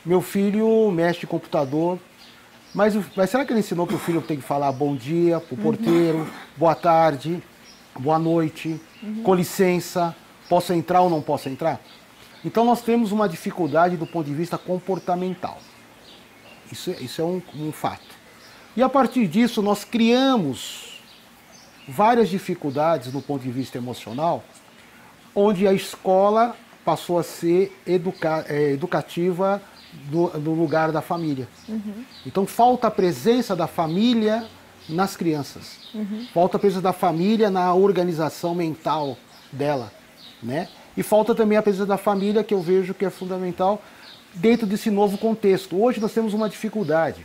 Meu filho mexe em computador. Mas será que ele ensinou que o filho tem que falar bom dia para o porteiro, boa tarde, boa noite, com licença, posso entrar ou não posso entrar? Então nós temos uma dificuldade do ponto de vista comportamental. Isso é um fato. E a partir disso nós criamos várias dificuldades do ponto de vista emocional, onde a escola passou a ser educativa no lugar da família. Então falta a presença da família nas crianças. Falta a presença da família na organização mental dela, né? E falta também a presença da família, que eu vejo que é fundamental dentro desse novo contexto. Hoje nós temos uma dificuldade.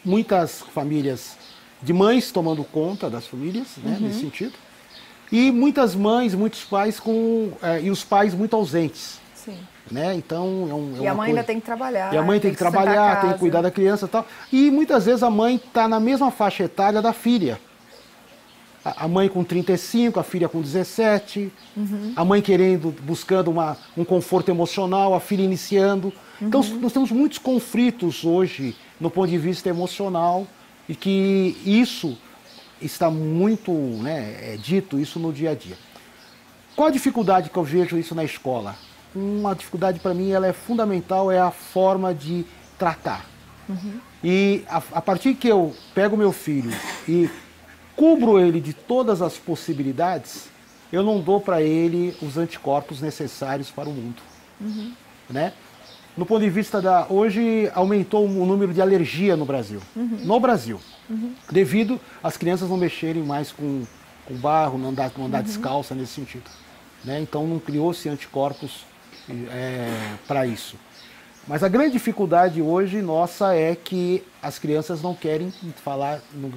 Muitas famílias de mães tomando conta das famílias, né, nesse sentido. E muitas mães, muitos pais e os pais muito ausentes. Sim. Né? Então, e a mãe ainda tem que trabalhar. E a mãe tem que trabalhar, tem que cuidar da criança e tal. E muitas vezes a mãe está na mesma faixa etária da filha. A mãe com 35, a filha com 17, a mãe buscando um conforto emocional, a filha iniciando. Então nós temos muitos conflitos hoje no ponto de vista emocional e que isso está muito, né, dito isso no dia a dia. Qual a dificuldade que eu vejo isso na escola? Uma dificuldade para mim, ela é fundamental, é a forma de tratar. E a partir que eu pego meu filho e cubro ele de todas as possibilidades, eu não dou para ele os anticorpos necessários para o mundo. Né? No ponto de vista hoje aumentou o número de alergia no Brasil. No Brasil. Devido às crianças não mexerem mais com barro, não andar descalça nesse sentido. Né? Então não criou-se anticorpos para isso. Mas a grande dificuldade hoje nossa é que as crianças não querem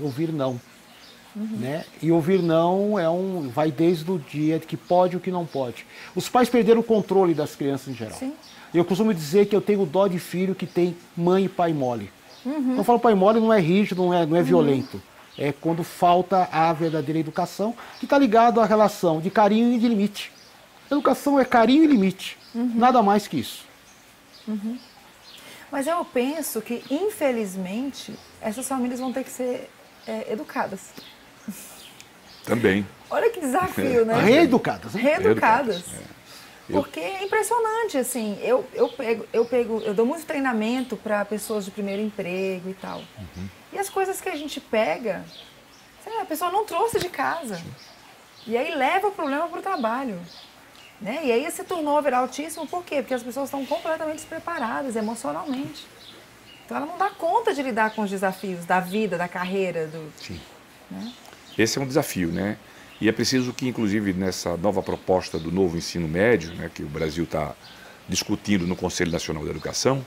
ouvir não. Né? E ouvir não vai desde o dia de que pode e o que não pode. Os pais perderam o controle das crianças em geral. Sim. Eu costumo dizer que eu tenho dó de filho que tem mãe e pai mole. Então eu falo pai mole não é rígido, não é violento. É quando falta a verdadeira educação, que está ligado à relação de carinho e de limite. Educação é carinho e limite. Nada mais que isso. Mas eu penso que, infelizmente, essas famílias vão ter que ser educadas. Também. Olha que desafio, né? Reeducadas. Né? Reeducadas. Porque é impressionante, assim, eu dou muito treinamento para pessoas de primeiro emprego e tal. E as coisas que a gente pega, a pessoa não trouxe de casa. E aí leva o problema para o trabalho. Né? E aí esse turnover altíssimo, por quê? Porque as pessoas estão completamente despreparadas emocionalmente. Então ela não dá conta de lidar com os desafios da vida, da carreira. Sim. Né? Esse é um desafio, né? E é preciso que, inclusive, nessa nova proposta do novo ensino médio, né, que o Brasil está discutindo no Conselho Nacional da Educação,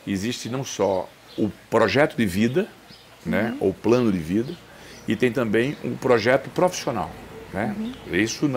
existe não só o projeto de vida, né, ou plano de vida, e tem também um projeto profissional, né? Isso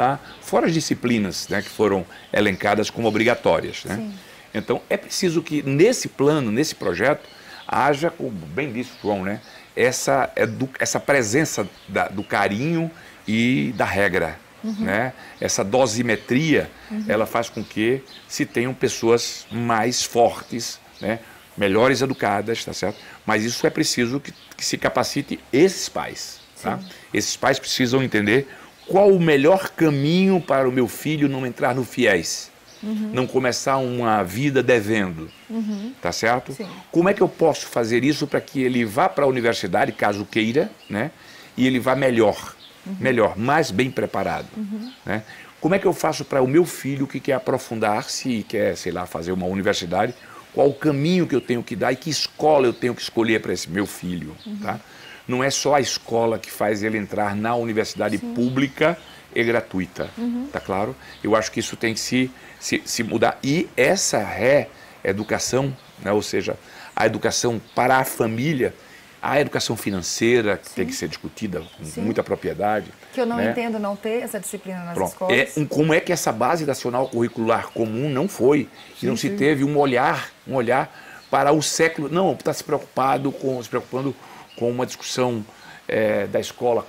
fora as disciplinas, né, que foram elencadas como obrigatórias, né? Então é preciso que nesse plano, nesse projeto, haja, como bem disse o João, né, essa presença do carinho e da regra, né? Essa dosimetria, ela faz com que se tenham pessoas mais fortes, né, melhores educadas, tá certo? Mas isso é preciso que se capacite esses pais, tá? Esses pais precisam entender qual o melhor caminho para o meu filho não entrar no fiéis, não começar uma vida devendo, tá certo? Sim. Como é que eu posso fazer isso para que ele vá para a universidade, caso queira, né? E ele vá melhor, mais bem preparado, né? Como é que eu faço para o meu filho que quer aprofundar-se e quer, sei lá, fazer uma universidade, qual o caminho que eu tenho que dar e que escola eu tenho que escolher para esse meu filho, tá? Não é só a escola que faz ele entrar na universidade pública e gratuita, tá claro? Eu acho que isso tem que se mudar. E essa reeducação, né, ou seja, a educação para a família, a educação financeira, que tem que ser discutida com muita propriedade. Que eu não né? entendo não ter essa disciplina nas escolas. Como é que essa base nacional curricular comum não foi, e não se teve um olhar para o século. Não, está se preocupando com uma discussão da escola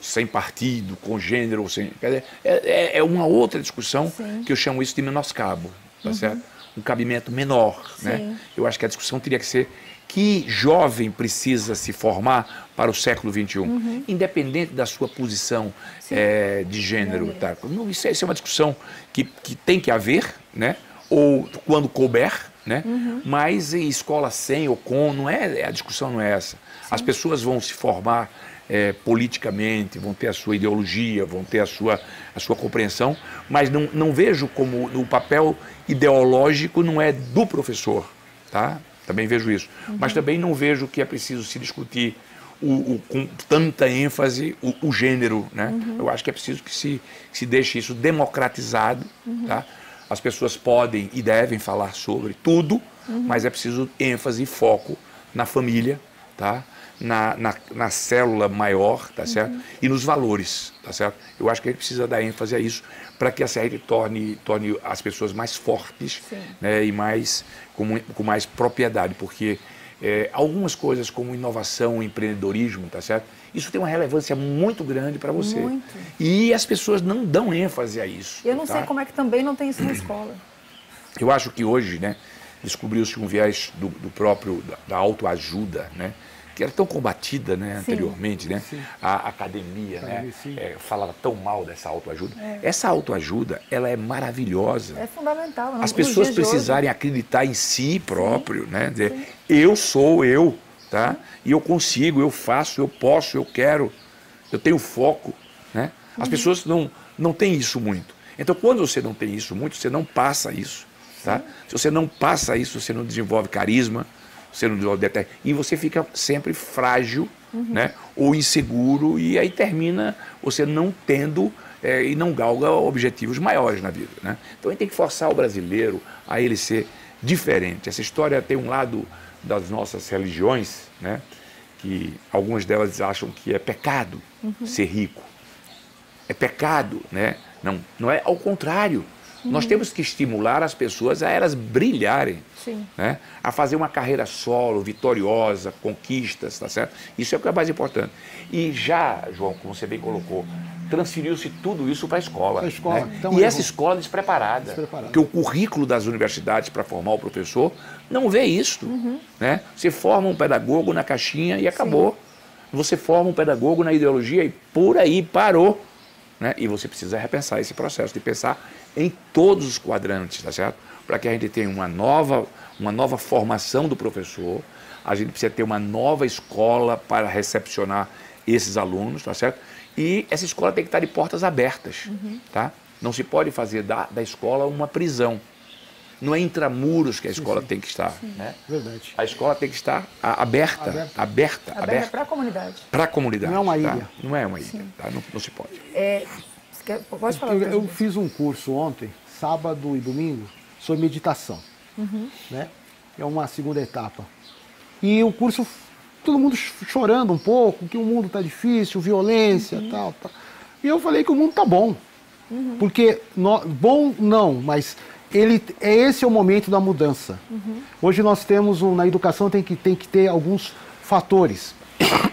sem partido, com gênero, sem. Quer dizer, é uma outra discussão que eu chamo isso de menoscabo, tá certo? Um cabimento menor, né? Eu acho que a discussão teria que ser que jovem precisa se formar para o século XXI, independente da sua posição de gênero. Tá? Isso é uma discussão que tem que haver, né? Ou quando couber, né? Mas em escola sem ou com, a discussão não é essa. As pessoas vão se formar politicamente, vão ter a sua ideologia, vão ter a sua compreensão, mas não vejo como o papel ideológico não é do professor, tá? Também vejo isso. Mas também não vejo que é preciso se discutir com tanta ênfase o gênero, né? Eu acho que é preciso que se deixe isso democratizado, tá? As pessoas podem e devem falar sobre tudo, mas é preciso ênfase e foco na família, tá? Na célula maior, tá certo? E nos valores, tá certo? Eu acho que a gente precisa dar ênfase a isso para que essa rede torne as pessoas mais fortes, né? E com mais propriedade, porque algumas coisas como inovação, empreendedorismo, tá certo? Isso tem uma relevância muito grande para você. Muito. E as pessoas não dão ênfase a isso. Eu não sei como é que também não tem isso na escola. Eu acho que hoje, né, descobriu-se um viés da autoajuda, né? Que era tão combatida, né, anteriormente, né? A academia, né, falava tão mal dessa autoajuda. Essa autoajuda, ela é maravilhosa. É fundamental. As pessoas precisarem acreditar em si próprio, né? Dizer, eu sou eu, tá? E eu consigo, eu faço, eu posso, eu quero, eu tenho foco, né? As pessoas não têm isso muito. Então, quando você não tem isso muito, você não passa isso, tá? Se você não passa isso, você não desenvolve carisma, você não desenvolve e você fica sempre frágil, né? Ou inseguro, e aí termina você não tendo e não galga objetivos maiores na vida, né? Então a gente tem que forçar o brasileiro a ele ser diferente. Essa história tem um lado das nossas religiões, né? Que algumas delas acham que é pecado ser rico. É pecado, né? Não é, ao contrário. Nós temos que estimular as pessoas a elas brilharem, né? A fazer uma carreira solo, vitoriosa, conquistas, tá certo? Isso é o que é mais importante. E já, João, como você bem colocou, transferiu-se tudo isso para a escola. Né? Então, e essa escola despreparada, porque o currículo das universidades para formar o professor não vê isso. Né? Você forma um pedagogo na caixinha e acabou. Você forma um pedagogo na ideologia e por aí parou. Né? E você precisa repensar esse processo, de pensar em todos os quadrantes, tá certo? Para que a gente tenha uma nova formação do professor, a gente precisa ter uma nova escola para recepcionar esses alunos, tá certo? E essa escola tem que estar de portas abertas, tá? Não se pode fazer da escola uma prisão. Não é intramuros que a escola tem que estar, né? Verdade. A escola tem que estar aberta para a comunidade. Para a comunidade. Não é uma ilha. Tá? Não é uma ilha, tá? Não se pode. Pode falar. Eu fiz um curso ontem, sábado e domingo, sobre meditação, né? É uma segunda etapa. E o curso todo mundo chorando um pouco, que o mundo está difícil, violência, tal. E eu falei que o mundo está bom. Porque, bom não, mas esse é o momento da mudança. Hoje nós temos, na educação tem que ter alguns fatores.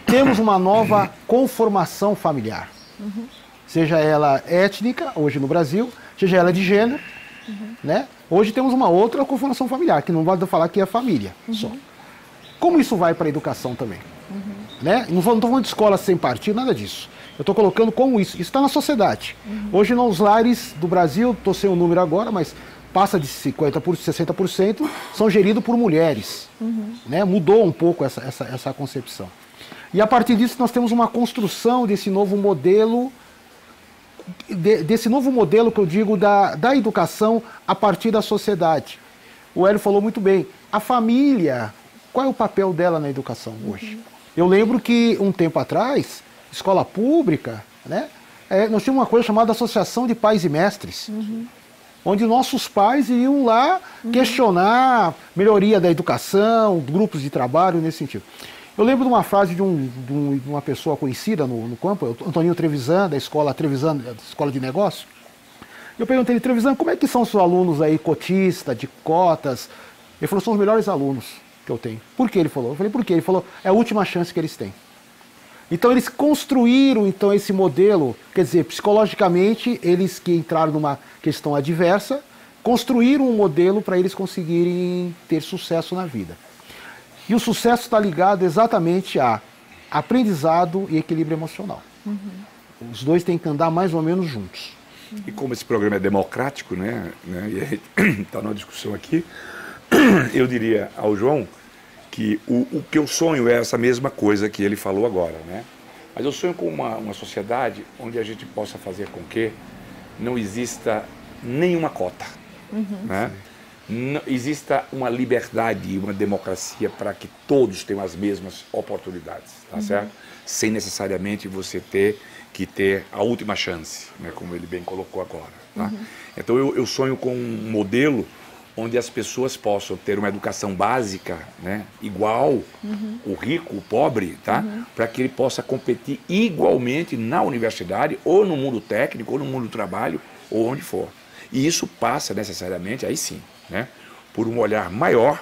Temos uma nova conformação familiar. Seja ela étnica, hoje no Brasil, seja ela de gênero, né? Hoje temos uma outra conformação familiar, que não vai falar que é família só. Como isso vai para a educação também? Né? Não estou falando de escola sem partido, nada disso. Eu estou colocando como isso está na sociedade. Hoje, nos lares do Brasil, estou sem o número agora, mas passa de 50% por 60%, são geridos por mulheres. Né? Mudou um pouco essa concepção. E a partir disso, nós temos uma construção desse novo modelo, que eu digo da educação a partir da sociedade. O Hélio falou muito bem. A família, qual é o papel dela na educação hoje? Eu lembro que, um tempo atrás, escola pública, né, nós tínhamos uma coisa chamada Associação de Pais e Mestres, onde nossos pais iriam lá questionar melhoria da educação, grupos de trabalho nesse sentido. Eu lembro de uma frase de uma pessoa conhecida no campo, Antoninho Trevisan, da escola Trevisan, da escola de negócio. Eu perguntei, Trevisan, como é que são os seus alunos aí, cotista, de cotas? Ele falou, são os melhores alunos que eu tenho. Por que ele falou? Eu falei, por quê? Ele falou, é a última chance que eles têm. Então eles construíram esse modelo, quer dizer, psicologicamente, eles que entraram numa questão adversa, construíram um modelo para eles conseguirem ter sucesso na vida. E o sucesso está ligado exatamente a aprendizado e equilíbrio emocional. Os dois têm que andar mais ou menos juntos. E como esse programa é democrático, né, e a gente está numa discussão aqui, eu diria ao João que o que eu sonho é essa mesma coisa que ele falou agora, né? Mas eu sonho com uma sociedade onde a gente possa fazer com que não exista nenhuma cota, né? Não, exista uma liberdade e uma democracia para que todos tenham as mesmas oportunidades, tá certo? Sem necessariamente você ter que ter a última chance, né? Como ele bem colocou agora, tá? Então eu sonho com um modelo onde as pessoas possam ter uma educação básica, né, igual o rico, o pobre, tá? Para que ele possa competir igualmente na universidade, ou no mundo técnico, ou no mundo do trabalho, ou onde for. E isso passa necessariamente, aí sim, né, por um olhar maior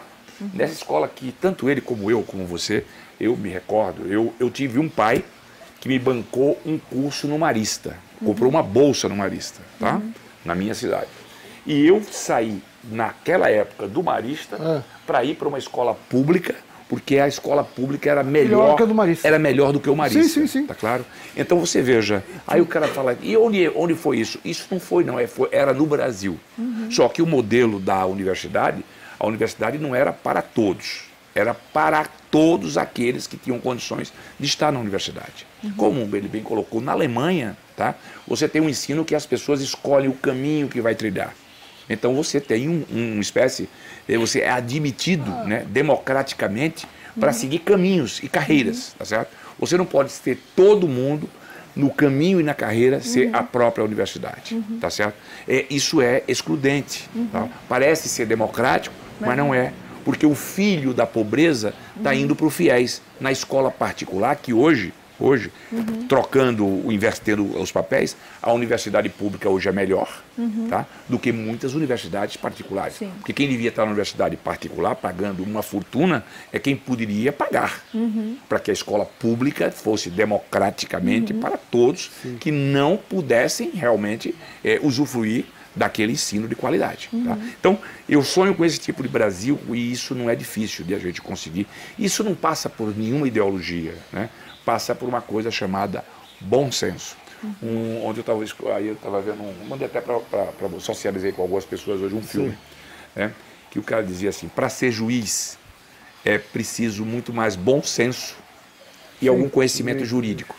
nessa escola que tanto ele como eu, como você, eu me recordo, eu tive um pai que me bancou um curso no Marista, comprou uma bolsa no Marista, tá? Na minha cidade. E eu saí naquela época do Marista para ir para uma escola pública, porque a escola pública era melhor que o do Marista. Era melhor do que o Marista. Sim. Tá claro? Então você veja, aí o cara fala, e onde foi isso? Isso não foi, não, era no Brasil. Só que o modelo da universidade, a universidade não era para todos, era para todos aqueles que tinham condições de estar na universidade. Como ele bem colocou, na Alemanha, tá? Você tem um ensino que as pessoas escolhem o caminho que vai trilhar. Então você tem uma espécie, você é admitido, né, democraticamente para seguir caminhos e carreiras, tá certo? Você não pode ter todo mundo no caminho e na carreira ser a própria universidade, tá certo? Isso é excludente, tá? Parece ser democrático, mas não é, porque o filho da pobreza está indo para o FIES, na escola particular, que hoje, invertendo os papéis, a universidade pública hoje é melhor, tá, do que muitas universidades particulares. Sim. Porque quem devia estar na universidade particular pagando uma fortuna é quem poderia pagar, para que a escola pública fosse democraticamente para todos que não pudessem realmente usufruir daquele ensino de qualidade. Tá? Então, eu sonho com esse tipo de Brasil e isso não é difícil de a gente conseguir. Isso não passa por nenhuma ideologia, né? Passa por uma coisa chamada bom senso. Onde eu estava vendo, mandei até para socializei com algumas pessoas hoje um filme, né, que o cara dizia assim, para ser juiz é preciso muito mais bom senso e algum conhecimento jurídico,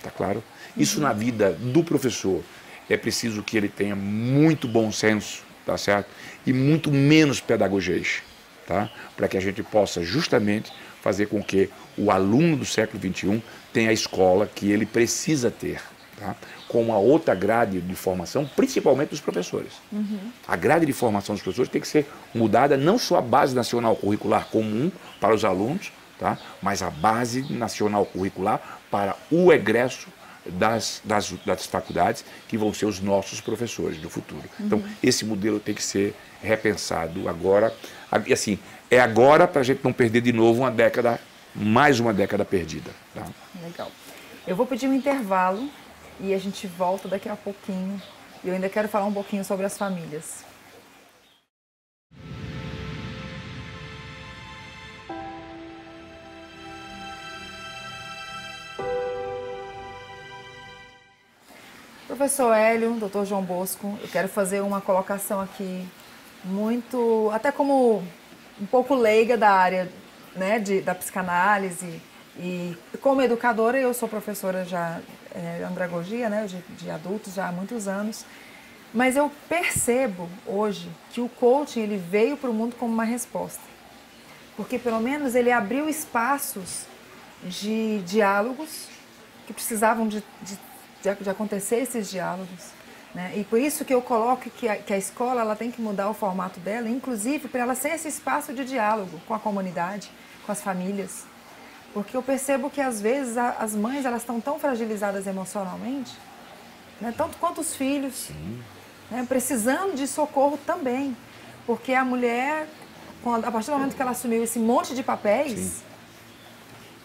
tá claro? Isso na vida do professor é preciso que ele tenha muito bom senso, tá certo? E muito menos pedagogês, tá? Para que a gente possa justamente fazer com que o aluno do século XXI tenha a escola que ele precisa ter, tá? Com uma outra grade de formação, principalmente dos professores. A grade de formação dos professores tem que ser mudada, não só a base nacional curricular comum para os alunos, tá? Mas a base nacional curricular para o egresso das faculdades, que vão ser os nossos professores do futuro. Então, esse modelo tem que ser repensado agora. E assim, é agora para a gente não perder de novo mais uma década perdida. Tá? Legal. Eu vou pedir um intervalo e a gente volta daqui a pouquinho. E eu ainda quero falar um pouquinho sobre as famílias. Professor Hélio, doutor João Bosco, eu quero fazer uma colocação aqui muito, até como um pouco leiga da área, né, da psicanálise, e como educadora eu sou professora já de andragogia, né, de adultos já há muitos anos, mas eu percebo hoje que o coaching ele veio para o mundo como uma resposta, porque pelo menos ele abriu espaços de diálogos que precisavam de acontecer esses diálogos, né? E por isso que eu coloco que a escola ela tem que mudar o formato dela, inclusive para ela ser esse espaço de diálogo com a comunidade, com as famílias, porque eu percebo que às vezes as mães elas estão tão fragilizadas emocionalmente, né? Tanto quanto os filhos, né? Precisando de socorro também, porque a mulher, a partir do momento que ela assumiu esse monte de papéis, sim.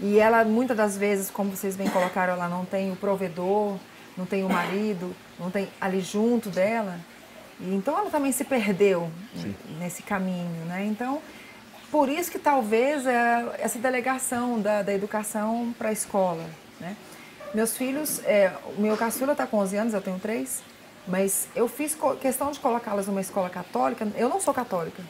E ela, muitas das vezes, como vocês bem colocaram, ela não tem o provedor, não tem o marido, não tem ali junto dela. E então ela também se perdeu, sim, nesse caminho, né? Então, por isso que talvez essa delegação da educação para a escola, né? Meus filhos, o meu caçula está com 11 anos, eu tenho 3, mas eu fiz questão de colocá-las numa escola católica. Eu não sou católica,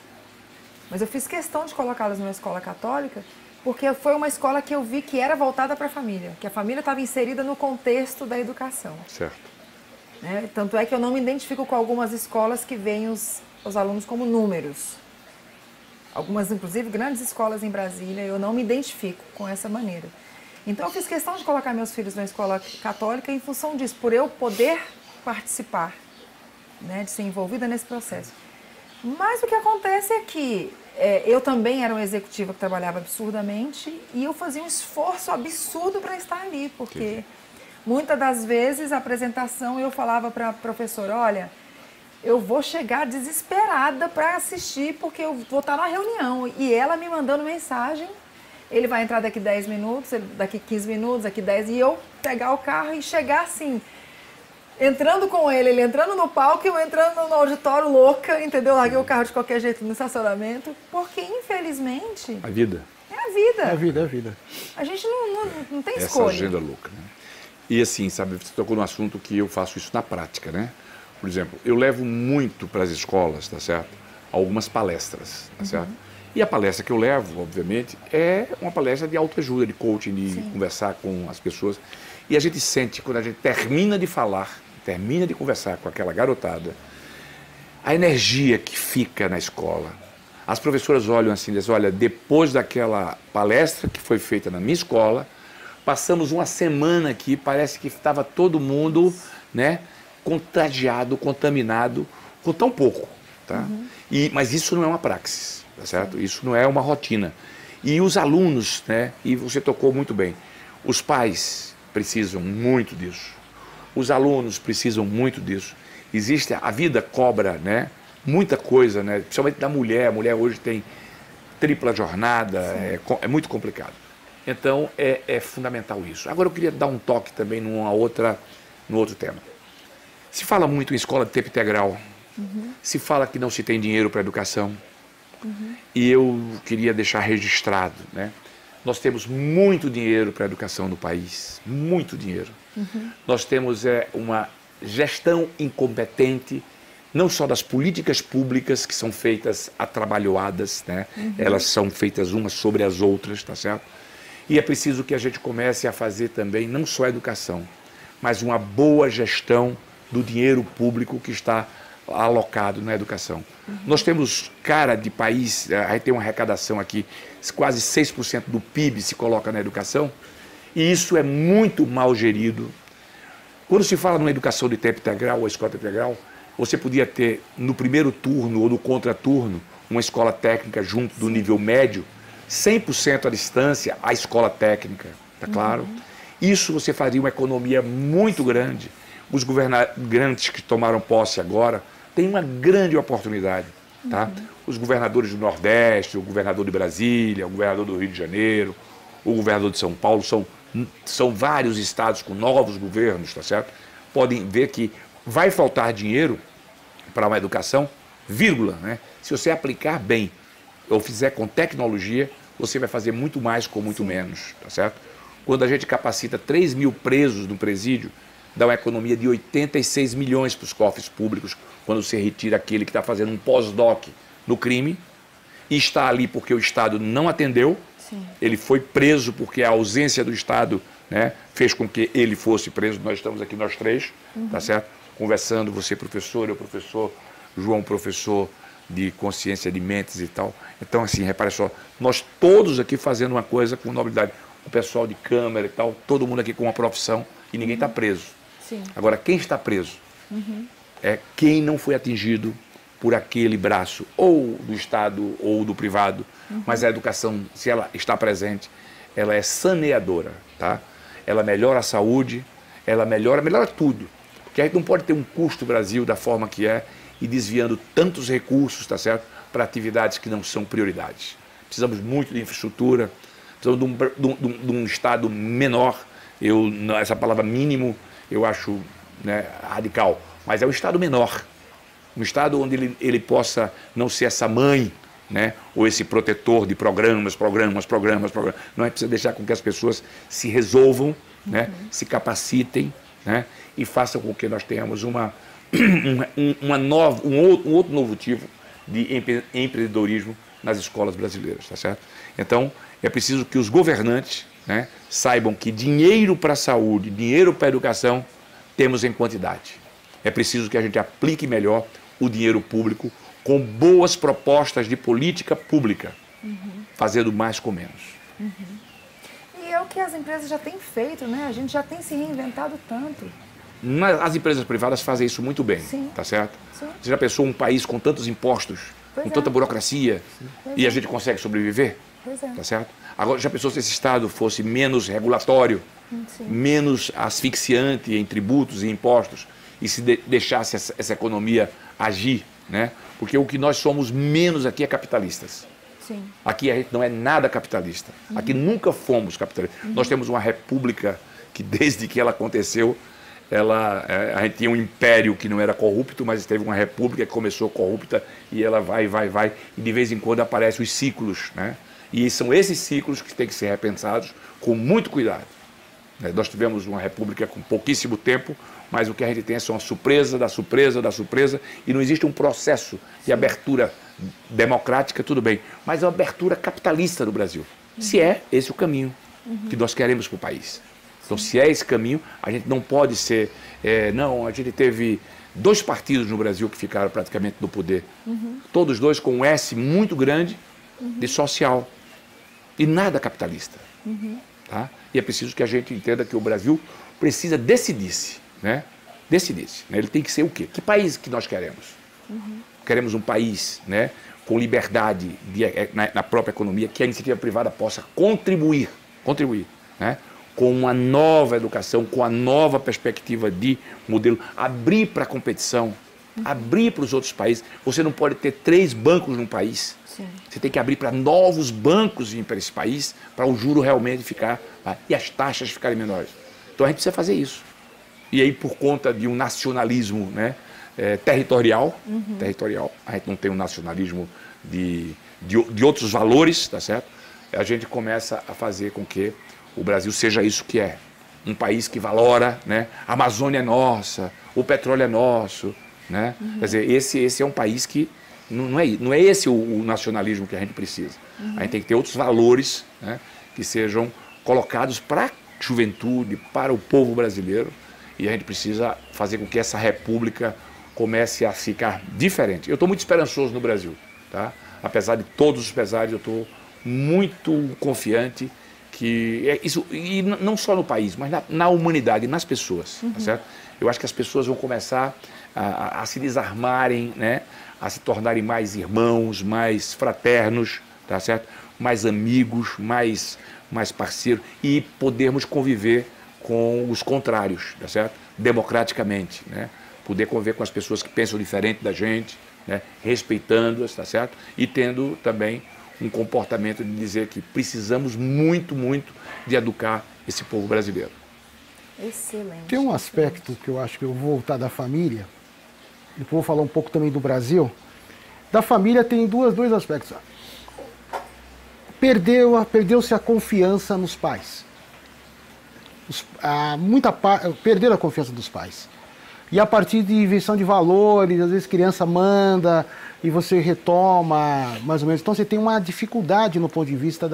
mas eu fiz questão de colocá-las numa escola católica porque foi uma escola que eu vi que era voltada para a família, que a família estava inserida no contexto da educação. Certo. Né? Tanto é que eu não me identifico com algumas escolas que veem os alunos como números. Algumas, inclusive, grandes escolas em Brasília, eu não me identifico com essa maneira. Então, eu fiz questão de colocar meus filhos na escola católica em função disso, por eu poder participar, né, de ser envolvida nesse processo. Mas o que acontece é que eu também era uma executiva que trabalhava absurdamente e eu fazia um esforço absurdo para estar ali, porque muitas das vezes a apresentação eu falava para a professora, olha, eu vou chegar desesperada para assistir porque eu vou estar na reunião, e ela me mandando mensagem, ele vai entrar daqui 10 minutos, daqui 15 minutos, daqui 10, e eu pegar o carro e chegar assim, entrando com ele entrando no palco e eu entrando no auditório louca, entendeu? Larguei o carro de qualquer jeito no estacionamento, porque infelizmente... A vida. É a vida. É a vida, é a vida. A gente não tem essa escolha. Essa agenda louca, né? E assim, sabe, você tocou num assunto que eu faço isso na prática, né? Por exemplo, eu levo muito para as escolas, tá certo? Algumas palestras, tá certo? E a palestra que eu levo, obviamente, é uma palestra de autoajuda, de coaching, de sim, conversar com as pessoas. E a gente sente, quando a gente termina de falar, termina de conversar com aquela garotada, a energia que fica na escola. As professoras olham assim, dizem, olha, depois daquela palestra que foi feita na minha escola, passamos uma semana aqui, parece que estava todo mundo, né, contagiado, contaminado, com tão pouco. Tá? Mas isso não é uma praxis, tá certo? Isso não é uma rotina. E os alunos, né, e você tocou muito bem, os pais precisam muito disso. Os alunos precisam muito disso. Existe, a vida cobra, né, muita coisa, né, principalmente da mulher. A mulher hoje tem tripla jornada, é muito complicado. Então, é fundamental isso. Agora, eu queria dar um toque também no outro tema. Se fala muito em escola de tempo integral, se fala que não se tem dinheiro para a educação, e eu queria deixar registrado, né, nós temos muito dinheiro para a educação no país, muito dinheiro. Nós temos uma gestão incompetente, não só das políticas públicas que são feitas atrabalhoadas, né? Elas são feitas umas sobre as outras, tá certo? E é preciso que a gente comece a fazer também, não só a educação, mas uma boa gestão do dinheiro público que está alocado na educação. Nós temos cara de país, a gente tem uma arrecadação aqui, quase 6% do PIB se coloca na educação, e isso é muito mal gerido. Quando se fala numa educação de tempo integral ou escola integral, você podia ter no primeiro turno ou no contraturno uma escola técnica junto do nível médio, 100% à distância, a escola técnica, tá claro? Isso você faria uma economia muito grande. Os governantes que tomaram posse agora têm uma grande oportunidade, tá? Os governadores do Nordeste, o governador de Brasília, o governador do Rio de Janeiro, o governador de São Paulo, são vários estados com novos governos, tá certo? Podem ver que vai faltar dinheiro para uma educação, vírgula, né? Se você aplicar bem ou fizer com tecnologia, você vai fazer muito mais com muito menos, tá certo? Quando a gente capacita 3 mil presos no presídio, dá uma economia de 86 milhões para os cofres públicos, quando você retira aquele que está fazendo um pós-doc no crime e está ali porque o Estado não atendeu, ele foi preso porque a ausência do Estado, né, fez com que ele fosse preso. Nós estamos aqui, nós três, tá certo? Conversando, você professor, eu professor, João professor de consciência de mentes e tal. Então, assim, repare só, nós todos aqui fazendo uma coisa com nobilidade, o pessoal de câmera e tal, todo mundo aqui com uma profissão e ninguém está preso. Sim. Agora, quem está preso é quem não foi atingido por aquele braço, ou do Estado ou do privado, mas a educação, se ela está presente, ela é saneadora, tá? Ela melhora a saúde, ela melhora tudo. Porque a gente não pode ter um custo Brasil da forma que é e desviando tantos recursos, tá certo, para atividades que não são prioridades. Precisamos muito de infraestrutura, precisamos de um Estado menor. Essa palavra mínimo eu acho, né, radical, mas é um Estado menor. Um Estado onde ele possa não ser essa mãe, né, ou esse protetor de programas. Não é preciso deixar com que as pessoas se resolvam, né, se capacitem, né, e façam com que nós tenhamos um outro novo tipo de empreendedorismo nas escolas brasileiras, tá certo? Então, é preciso que os governantes, né, saibam que dinheiro para a saúde, dinheiro para a educação, temos em quantidade. É preciso que a gente aplique melhor o dinheiro público com boas propostas de política pública, fazendo mais com menos. E é o que as empresas já têm feito, né? A gente já tem se reinventado tanto. As empresas privadas fazem isso muito bem, tá certo? Sim. Você já pensou um país com tantos impostos, com tanta burocracia, e a gente consegue sobreviver? Tá certo? Agora, já pensou se esse Estado fosse menos regulatório, menos asfixiante em tributos e impostos, e se deixasse essa economia agir, né? Porque o que nós somos menos aqui é capitalistas. Sim. Aqui a gente não é nada capitalista. Aqui nunca fomos capitalistas. Nós temos uma república que, desde que ela aconteceu, a gente tinha um império que não era corrupto, mas teve uma república que começou corrupta e ela vai, e de vez em quando aparecem os ciclos, né? E são esses ciclos que têm que ser repensados com muito cuidado. Nós tivemos uma república com pouquíssimo tempo, mas o que a gente tem é só uma surpresa, da surpresa, e não existe um processo de abertura democrática, tudo bem, mas é uma abertura capitalista no Brasil. Se é esse o caminho que nós queremos para o país. Então, se é esse caminho, a gente não pode ser... não, a gente teve 2 partidos no Brasil que ficaram praticamente no poder. Todos dois com um S muito grande de social. E nada capitalista. Tá? E é preciso que a gente entenda que o Brasil precisa decidir-se, né? Decidir-se, né? Ele tem que ser o quê? Que país que nós queremos? Queremos um país, né, com liberdade na própria economia, que a iniciativa privada possa contribuir, né, com uma nova educação, com a nova perspectiva de modelo, abrir para a competição, abrir para os outros países. Você não pode ter 3 bancos num país. Você tem que abrir para novos bancos vir para esse país, para o juro realmente ficar, e as taxas ficarem menores. Então a gente precisa fazer isso. E aí, por conta de um nacionalismo, né, territorial, a gente não tem um nacionalismo de outros valores, tá certo? A gente começa a fazer com que o Brasil seja isso que é. Um país que valora, né, a Amazônia é nossa, o petróleo é nosso, né? Quer dizer, esse é um país que não é esse o nacionalismo que a gente precisa. A gente tem que ter outros valores, né, que sejam colocados para a juventude, para o povo brasileiro, e a gente precisa fazer com que essa república comece a ficar diferente. Eu estou muito esperançoso no Brasil, tá? Apesar de todos os pesares, eu estou muito confiante que isso, e não só no país, mas na humanidade, nas pessoas, tá certo? Eu acho que as pessoas vão começar a se desarmarem, né? A se tornarem mais irmãos, mais fraternos, tá certo? mais amigos, mais parceiros e podermos conviver com os contrários, tá certo? Democraticamente, né? Poder conviver com as pessoas que pensam diferente da gente, né? Respeitando-as, tá certo? E tendo também um comportamento de dizer que precisamos muito, muito de educar esse povo brasileiro. Excelente. Tem um aspecto que eu acho que eu vou voltar da família, depois vou falar um pouco também do Brasil. Da família tem dois aspectos. Perdeu-se a confiança nos pais. Perderam a confiança dos pais. E a partir de invenção de valores, às vezes criança manda e você retoma, mais ou menos. Então você tem uma dificuldade no ponto de vista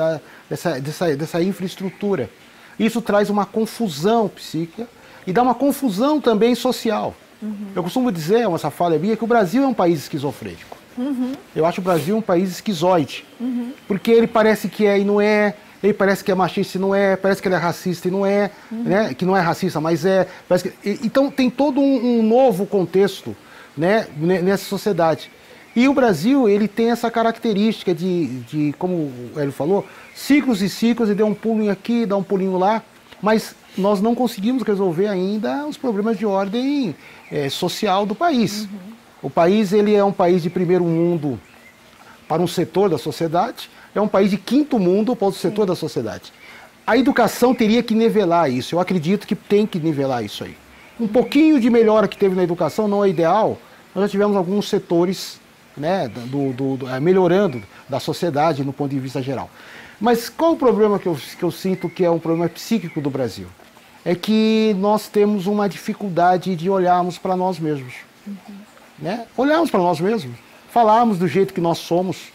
dessa infraestrutura. Isso traz uma confusão psíquica e dá uma confusão também social. Eu costumo dizer, essa fala é minha, que o Brasil é um país esquizofrênico. Eu acho o Brasil um país esquizoide. Porque ele parece que é e não é, ele parece que é machista e não é, parece que ele é racista e não é, né? Que não é racista, mas é. Então tem todo um novo contexto, né? Nessa sociedade. E o Brasil, ele tem essa característica de, como o Hélio falou, ciclos e ciclos, e dá um pulinho aqui, dá um pulinho lá, mas nós não conseguimos resolver ainda os problemas de ordem social do país. O país, ele é um país de primeiro mundo para um setor da sociedade, é um país de quinto mundo para outro setor da sociedade. A educação teria que nivelar isso, eu acredito que tem que nivelar isso aí. Um pouquinho de melhora que teve na educação não é ideal, nós já tivemos alguns setores, né, melhorando da sociedade no ponto de vista geral. Mas qual o problema que eu sinto que é um problema psíquico do Brasil? É que nós temos uma dificuldade de olharmos para nós mesmos. Né? Olharmos para nós mesmos, falarmos do jeito que nós somos.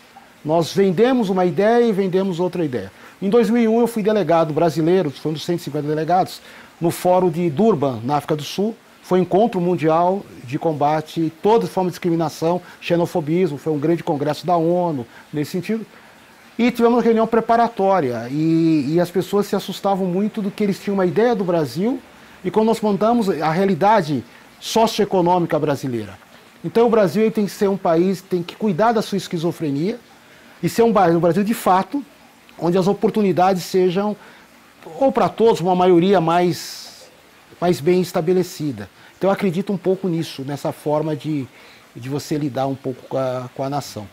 Nós vendemos uma ideia e vendemos outra ideia. Em 2001 eu fui delegado brasileiro, foi um dos 150 delegados, no Fórum de Durban, na África do Sul. Foi um encontro mundial de combate a toda forma de discriminação, xenofobismo, foi um grande congresso da ONU nesse sentido. E tivemos uma reunião preparatória e as pessoas se assustavam muito do que eles tinham uma ideia do Brasil e quando nós montamos a realidade socioeconômica brasileira. Então o Brasil ele tem que ser um país, tem que cuidar da sua esquizofrenia e ser um Brasil de fato, onde as oportunidades sejam, ou para todos, uma maioria mais bem estabelecida. Então eu acredito um pouco nisso, nessa forma de você lidar um pouco com a nação.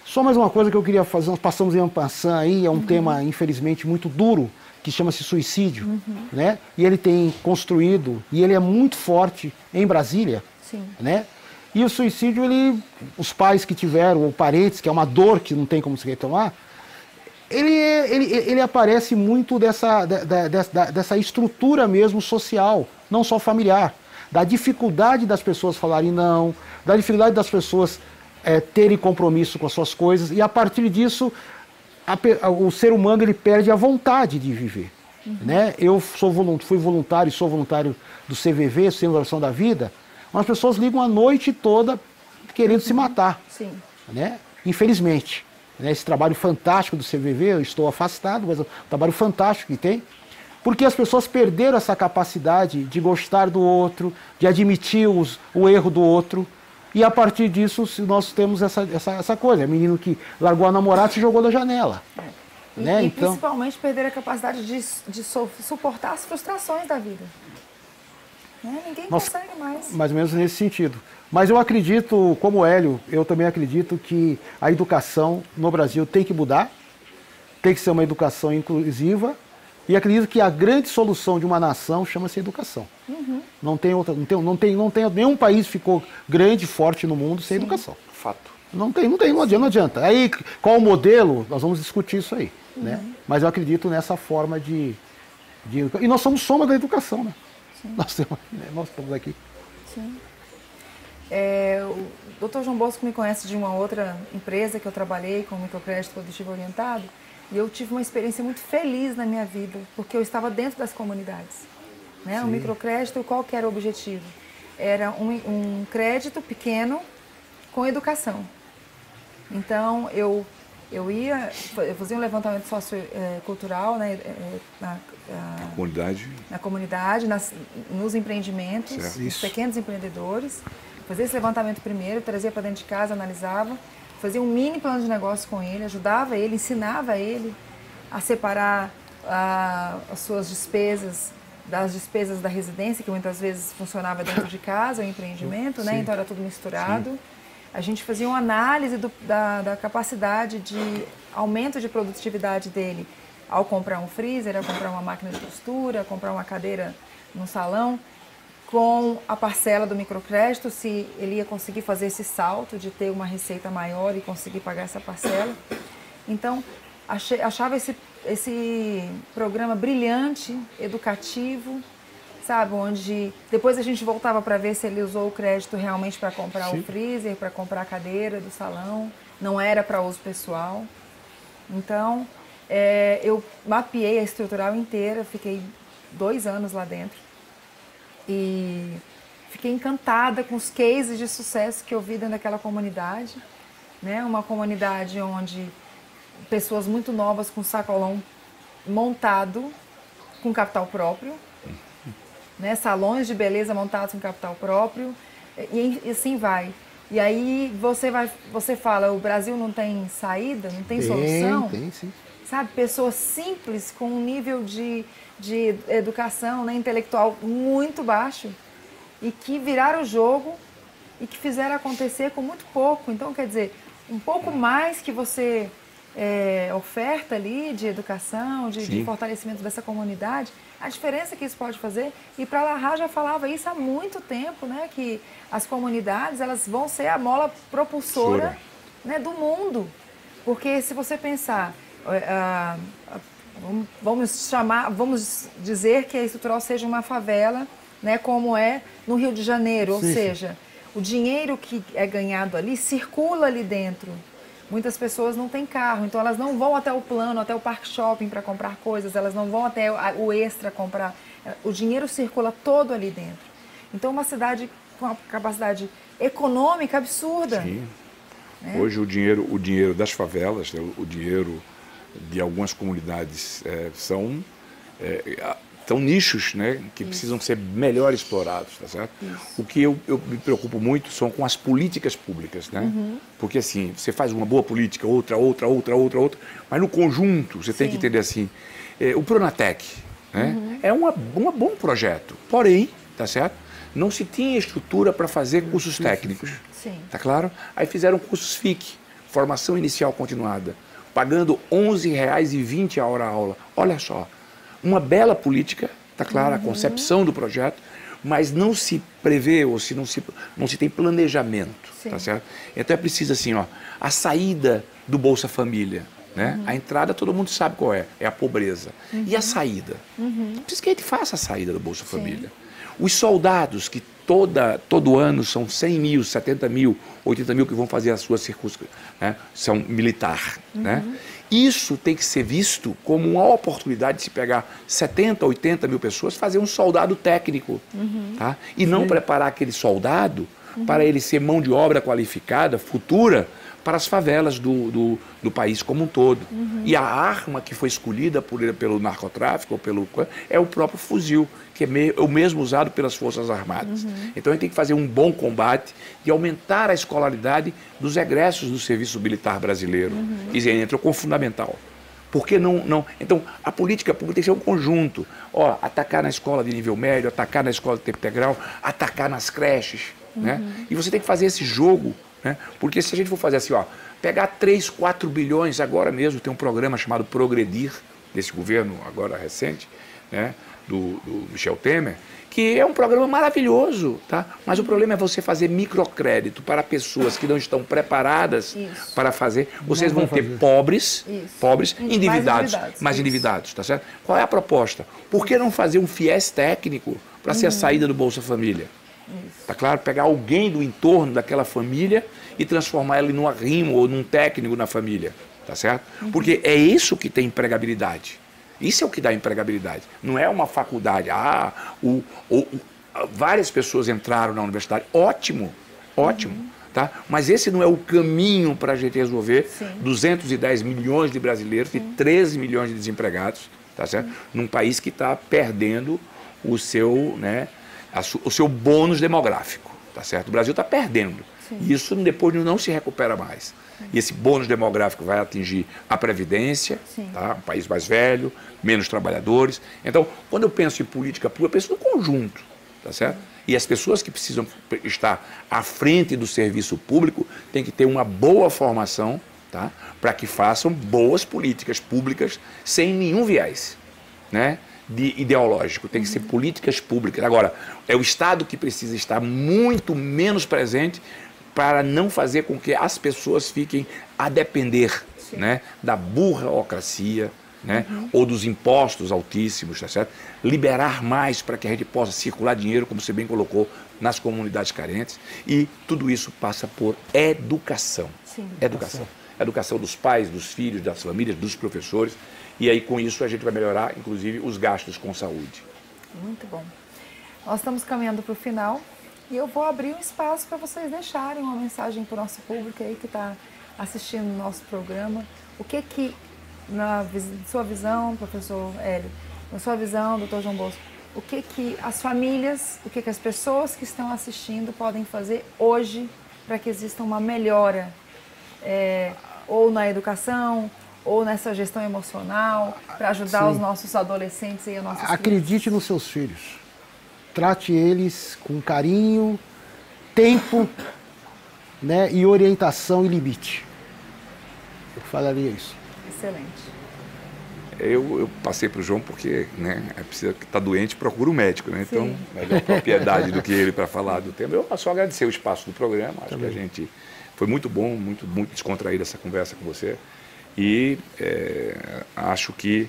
Só mais uma coisa que eu queria fazer, nós passamos em Ampassan aí, é um tema infelizmente muito duro, que chama-se suicídio, né? E ele tem construído, e ele é muito forte em Brasília, né? E o suicídio, os pais que tiveram, ou parentes, que é uma dor que não tem como se retomar, ele aparece muito dessa estrutura mesmo social, não só familiar, da dificuldade das pessoas falarem não, da dificuldade das pessoas terem compromisso com as suas coisas, e a partir disso o ser humano ele perde a vontade de viver. Né? Eu fui voluntário e sou voluntário do CVV, Centro de Valorização da Vida, as pessoas ligam a noite toda querendo se matar. Né? Infelizmente. Né? Esse trabalho fantástico do CVV, eu estou afastado, mas é um trabalho fantástico que tem, porque as pessoas perderam essa capacidade de gostar do outro, de admitir o erro do outro, e a partir disso nós temos essa coisa, menino que largou a namorada e se jogou da janela. Né? E então, principalmente perder a capacidade de suportar as frustrações da vida. Né? Ninguém consegue mais. Mais ou menos nesse sentido. Mas eu acredito, como o Hélio, eu também acredito que a educação no Brasil tem que mudar, tem que ser uma educação inclusiva, e acredito que a grande solução de uma nação chama-se educação. Não tem outra, nenhum país ficou grande, forte no mundo sem educação. Fato. Não adianta. Aí, qual o modelo? Nós vamos discutir isso aí. Né? Mas eu acredito nessa forma de e nós somos soma da educação, né? Nós estamos aqui. Sim. O Dr. João Bosco me conhece de uma outra empresa que eu trabalhei com microcrédito produtivo orientado, e eu tive uma experiência muito feliz na minha vida, porque eu estava dentro das comunidades. Né? O microcrédito, qual que era o objetivo? Era um crédito pequeno com educação. Então, eu fazia um levantamento sociocultural, né, na comunidade, nos empreendimentos, nos pequenos empreendedores. Fazia esse levantamento primeiro, trazia para dentro de casa, analisava, fazia um mini plano de negócio com ele, ajudava ele, ensinava ele a separar as suas despesas das despesas da residência, que muitas vezes funcionava dentro de casa, o empreendimento, né? Então era tudo misturado. Sim. A gente fazia uma análise da capacidade de aumento de produtividade dele ao comprar um freezer, ao comprar uma máquina de costura, ao comprar uma cadeira no salão, com a parcela do microcrédito, se ele ia conseguir fazer esse salto de ter uma receita maior e conseguir pagar essa parcela. Então, achava esse programa brilhante, educativo, sabe, onde depois a gente voltava para ver se ele usou o crédito realmente para comprar Sim. o freezer, para comprar a cadeira do salão, não era para uso pessoal. Então, eu mapeei a estrutural inteira, fiquei 2 anos lá dentro e fiquei encantada com os cases de sucesso que eu vi dentro daquela comunidade, né? Uma comunidade onde pessoas muito novas com sacolão montado com capital próprio, né? Salões de beleza montados com capital próprio e assim vai. E aí você fala, o Brasil não tem saída, não tem solução? Tem sim. Sabe, pessoas simples com um nível de educação, né, intelectual muito baixo e que viraram o jogo e que fizeram acontecer com muito pouco. Então, quer dizer, um pouco mais que você oferta ali de educação, de fortalecimento dessa comunidade, a diferença que isso pode fazer. E para Larra já falava isso há muito tempo, né, que as comunidades elas vão ser a mola propulsora, né, do mundo. Porque se você pensar, vamos dizer que a estrutural seja uma favela, né, como é no Rio de Janeiro, ou seja, o dinheiro que é ganhado ali circula ali dentro. Muitas pessoas não têm carro, então elas não vão até o plano, até o parque shopping para comprar coisas, elas não vão até o extra comprar. O dinheiro circula todo ali dentro. Então, uma cidade com uma capacidade econômica absurda. Sim. Né? Hoje o dinheiro das favelas, o dinheiro de algumas comunidades são nichos, né, que precisam ser melhor explorados, tá certo? O que eu me preocupo muito são com as políticas públicas, né? Porque assim, você faz uma boa política, outra, mas no conjunto você tem que entender assim, o Pronatec, né, é um bom projeto, porém, tá certo? Não se tinha estrutura para fazer cursos técnicos, tá claro? Aí fizeram cursos FIC, formação inicial continuada, pagando R$11,20 a hora-aula. Olha só, uma bela política, tá claro, a concepção do projeto, mas não se prevê ou se não se tem planejamento, tá certo? Então é preciso assim, ó, a saída do Bolsa Família, né? A entrada todo mundo sabe qual é a pobreza. E a saída? Precisa que a gente faça a saída do Bolsa Família. Os soldados que todo ano são 100 mil, 70 mil, 80 mil que vão fazer a sua circunscrição, né? São militar, né? Isso tem que ser visto como uma oportunidade de se pegar 70, 80 mil pessoas, fazer um soldado técnico, tá? E não preparar aquele soldado para ele ser mão de obra qualificada, futura, para as favelas do país como um todo. E a arma que foi escolhida pelo narcotráfico, é o próprio fuzil, que é o mesmo usado pelas Forças Armadas. Então a gente tem que fazer um bom combate e aumentar a escolaridade dos egressos do serviço militar brasileiro. E entra com o fundamental. Porque não... Então, a política pública tem que ser um conjunto. Ó, atacar na escola de nível médio, atacar na escola de tempo integral, atacar nas creches, né? E você tem que fazer esse jogo, né? Porque se a gente for fazer assim, ó, pegar 3, 4 bilhões, agora mesmo tem um programa chamado Progredir, desse governo agora recente, né, do Michel Temer, que é um programa maravilhoso, tá? Mas o problema é você fazer microcrédito para pessoas que não estão preparadas para fazer. Vocês vão ter pobres, endividados, mais endividados, tá certo? Qual é a proposta? Por que não fazer um FIES técnico para ser a saída do Bolsa Família? Tá claro? Pegar alguém do entorno daquela família e transformar ele num arrimo ou num técnico na família, tá certo? Porque é isso que tem empregabilidade. Isso é o que dá empregabilidade. Não é uma faculdade. Várias pessoas entraram na universidade. Ótimo, tá? Mas esse não é o caminho para a gente resolver 210 milhões de brasileiros e 13 milhões de desempregados, tá certo? Num país que está perdendo o seu, né, o seu bônus demográfico, tá certo? O Brasil está perdendo. E isso depois não se recupera mais. E esse bônus demográfico vai atingir a previdência, tá? Um país mais velho, menos trabalhadores. Então, quando eu penso em política pública, eu penso no conjunto, tá certo? E as pessoas que precisam estar à frente do serviço público têm que ter uma boa formação, tá? Para que façam boas políticas públicas sem nenhum viés, né? De ideológico, tem que ser políticas públicas. Agora, é o Estado que precisa estar muito menos presente para não fazer com que as pessoas fiquem a depender, né, da burocracia, né, ou dos impostos altíssimos, tá certo? Liberar mais para que a gente possa circular dinheiro, como você bem colocou, nas comunidades carentes. E tudo isso passa por educação. Educação. Educação dos pais, dos filhos, das famílias, dos professores. E aí, com isso, a gente vai melhorar, inclusive, os gastos com saúde. Muito bom. Nós estamos caminhando para o final e eu vou abrir um espaço para vocês deixarem uma mensagem para o nosso público aí que está assistindo o nosso programa. O que, na sua visão, professor Hélio, na sua visão, doutor João Bosco, o que as famílias, o que as pessoas que estão assistindo podem fazer hoje para que exista uma melhora, ou na educação, ou nessa gestão emocional, para ajudar os nossos adolescentes e as nossas Acredite nos seus filhos. Trate eles com carinho, tempo, né, e orientação e limite. Eu falaria isso. Excelente. Eu passei para o João porque, né, precisa estar doente, procura um médico, né? Então, melhor propriedade do que ele para falar do tema. Eu só agradecer o espaço do programa. Acho que a gente foi muito bom, muito descontraída essa conversa com você. E acho que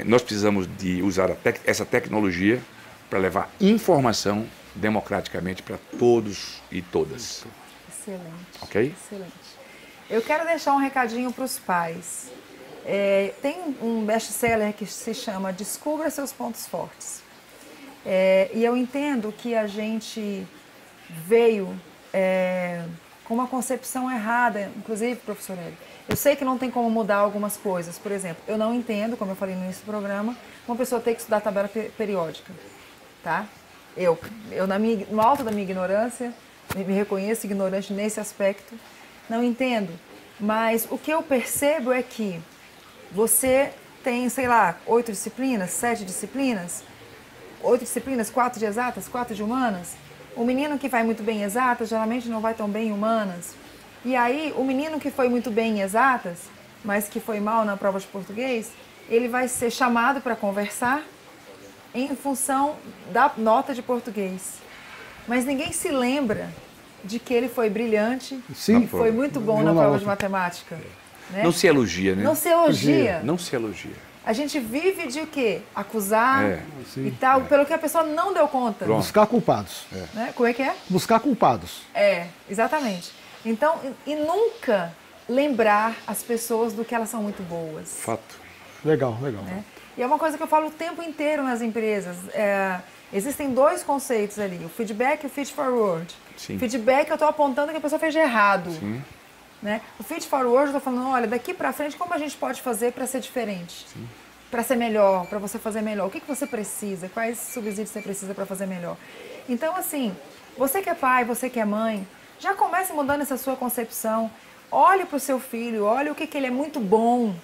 nós precisamos de usar essa tecnologia para levar informação democraticamente para todos e todas. Excelente. Ok? Excelente. Eu quero deixar um recadinho para os pais. Tem um best-seller que se chama Descubra Seus Pontos Fortes. E eu entendo que a gente veio com uma concepção errada, inclusive, professor Hélio. Eu sei que não tem como mudar algumas coisas. Por exemplo, eu não entendo, como eu falei no início do programa, uma pessoa ter que estudar tabela periódica. Tá? No alto da minha ignorância, me reconheço ignorante nesse aspecto, não entendo. Mas o que eu percebo é que você tem, sei lá, 8 disciplinas, 7 disciplinas, 8 disciplinas, 4 de exatas, 4 de humanas. O menino que vai muito bem em exatas, geralmente não vai tão bem em humanas. E aí, o menino que foi muito bem em exatas, mas que foi mal na prova de português, ele vai ser chamado para conversar em função da nota de português. Mas ninguém se lembra de que ele foi brilhante, e foi muito bom na prova de matemática. Né? Não se elogia, né? Não se elogia. Não se elogia. A gente vive de o quê? Acusar e tal, pelo que a pessoa não deu conta. Pronto. Buscar culpados. Né? Como é que é? Buscar culpados. Exatamente. Então, e nunca lembrar as pessoas do que elas são muito boas. Fato. Legal. Né? E é uma coisa que eu falo o tempo inteiro nas empresas. Existem 2 conceitos ali, o feedback e o feed forward. Sim. Feedback eu estou apontando que a pessoa fez de errado. Sim. Né? O feed forward eu estou falando, olha, daqui para frente como a gente pode fazer para ser diferente? Para ser melhor, para você fazer melhor. O que você precisa? Quais subsídios você precisa para fazer melhor? Então, assim, você que é pai, você que é mãe, já comece mudando essa sua concepção. Olhe para o seu filho, olhe o que ele é muito bom.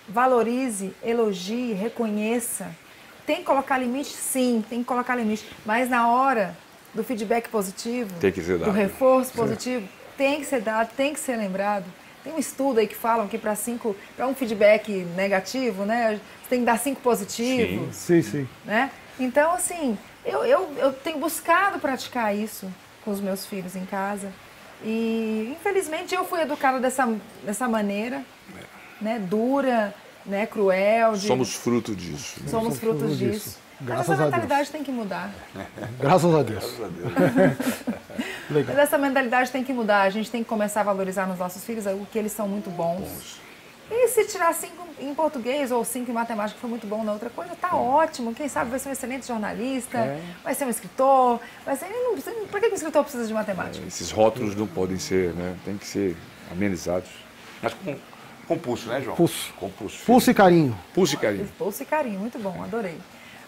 Valorize, elogie, reconheça. Tem que colocar limite? Sim, tem que colocar limite. Mas na hora do feedback positivo, tem que ser dado. Do reforço positivo, tem que ser dado, tem que ser lembrado. Tem um estudo aí que falam que para um feedback negativo, né, você tem que dar 5 positivos. Sim. Né? Então, assim, eu tenho buscado praticar isso com os meus filhos em casa. E, infelizmente, eu fui educada dessa maneira, né, dura, né, cruel. Somos fruto disso. Né? Somos frutos disso. Mas essa mentalidade tem que mudar. Graças a Deus. Mas essa mentalidade tem que mudar. A gente tem que começar a valorizar nos nossos filhos o que eles são muito bons. E se tirar 5 em português ou 5 em matemática, que foi muito bom na outra coisa, tá ótimo. Quem sabe vai ser um excelente jornalista, vai ser um escritor. Por que o escritor precisa de matemática? Esses rótulos não podem ser, né? Tem que ser amenizados. Mas com pulso, né, João? Pulso. Com pulso. Pulso e carinho. Pulso e carinho. Pulso e carinho, muito bom, adorei.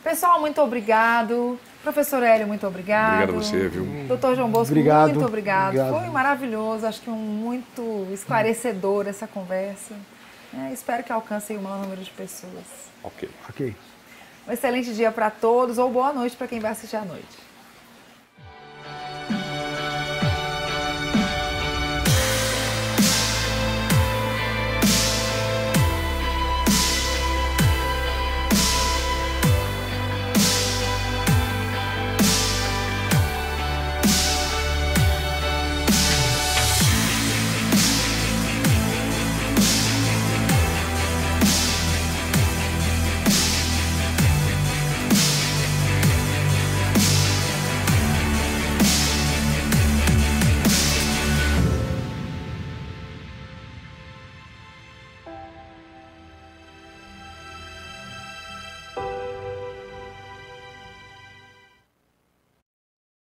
Pessoal, muito obrigado. Professor Hélio, muito obrigado. Obrigado a você, viu? Doutor João Bosco, Obrigado. muito obrigado. Obrigado. Foi maravilhoso, acho que muito esclarecedor essa conversa. Espero que alcance o maior número de pessoas. Ok. Ok. Um excelente dia para todos ou boa noite para quem vai assistir à noite.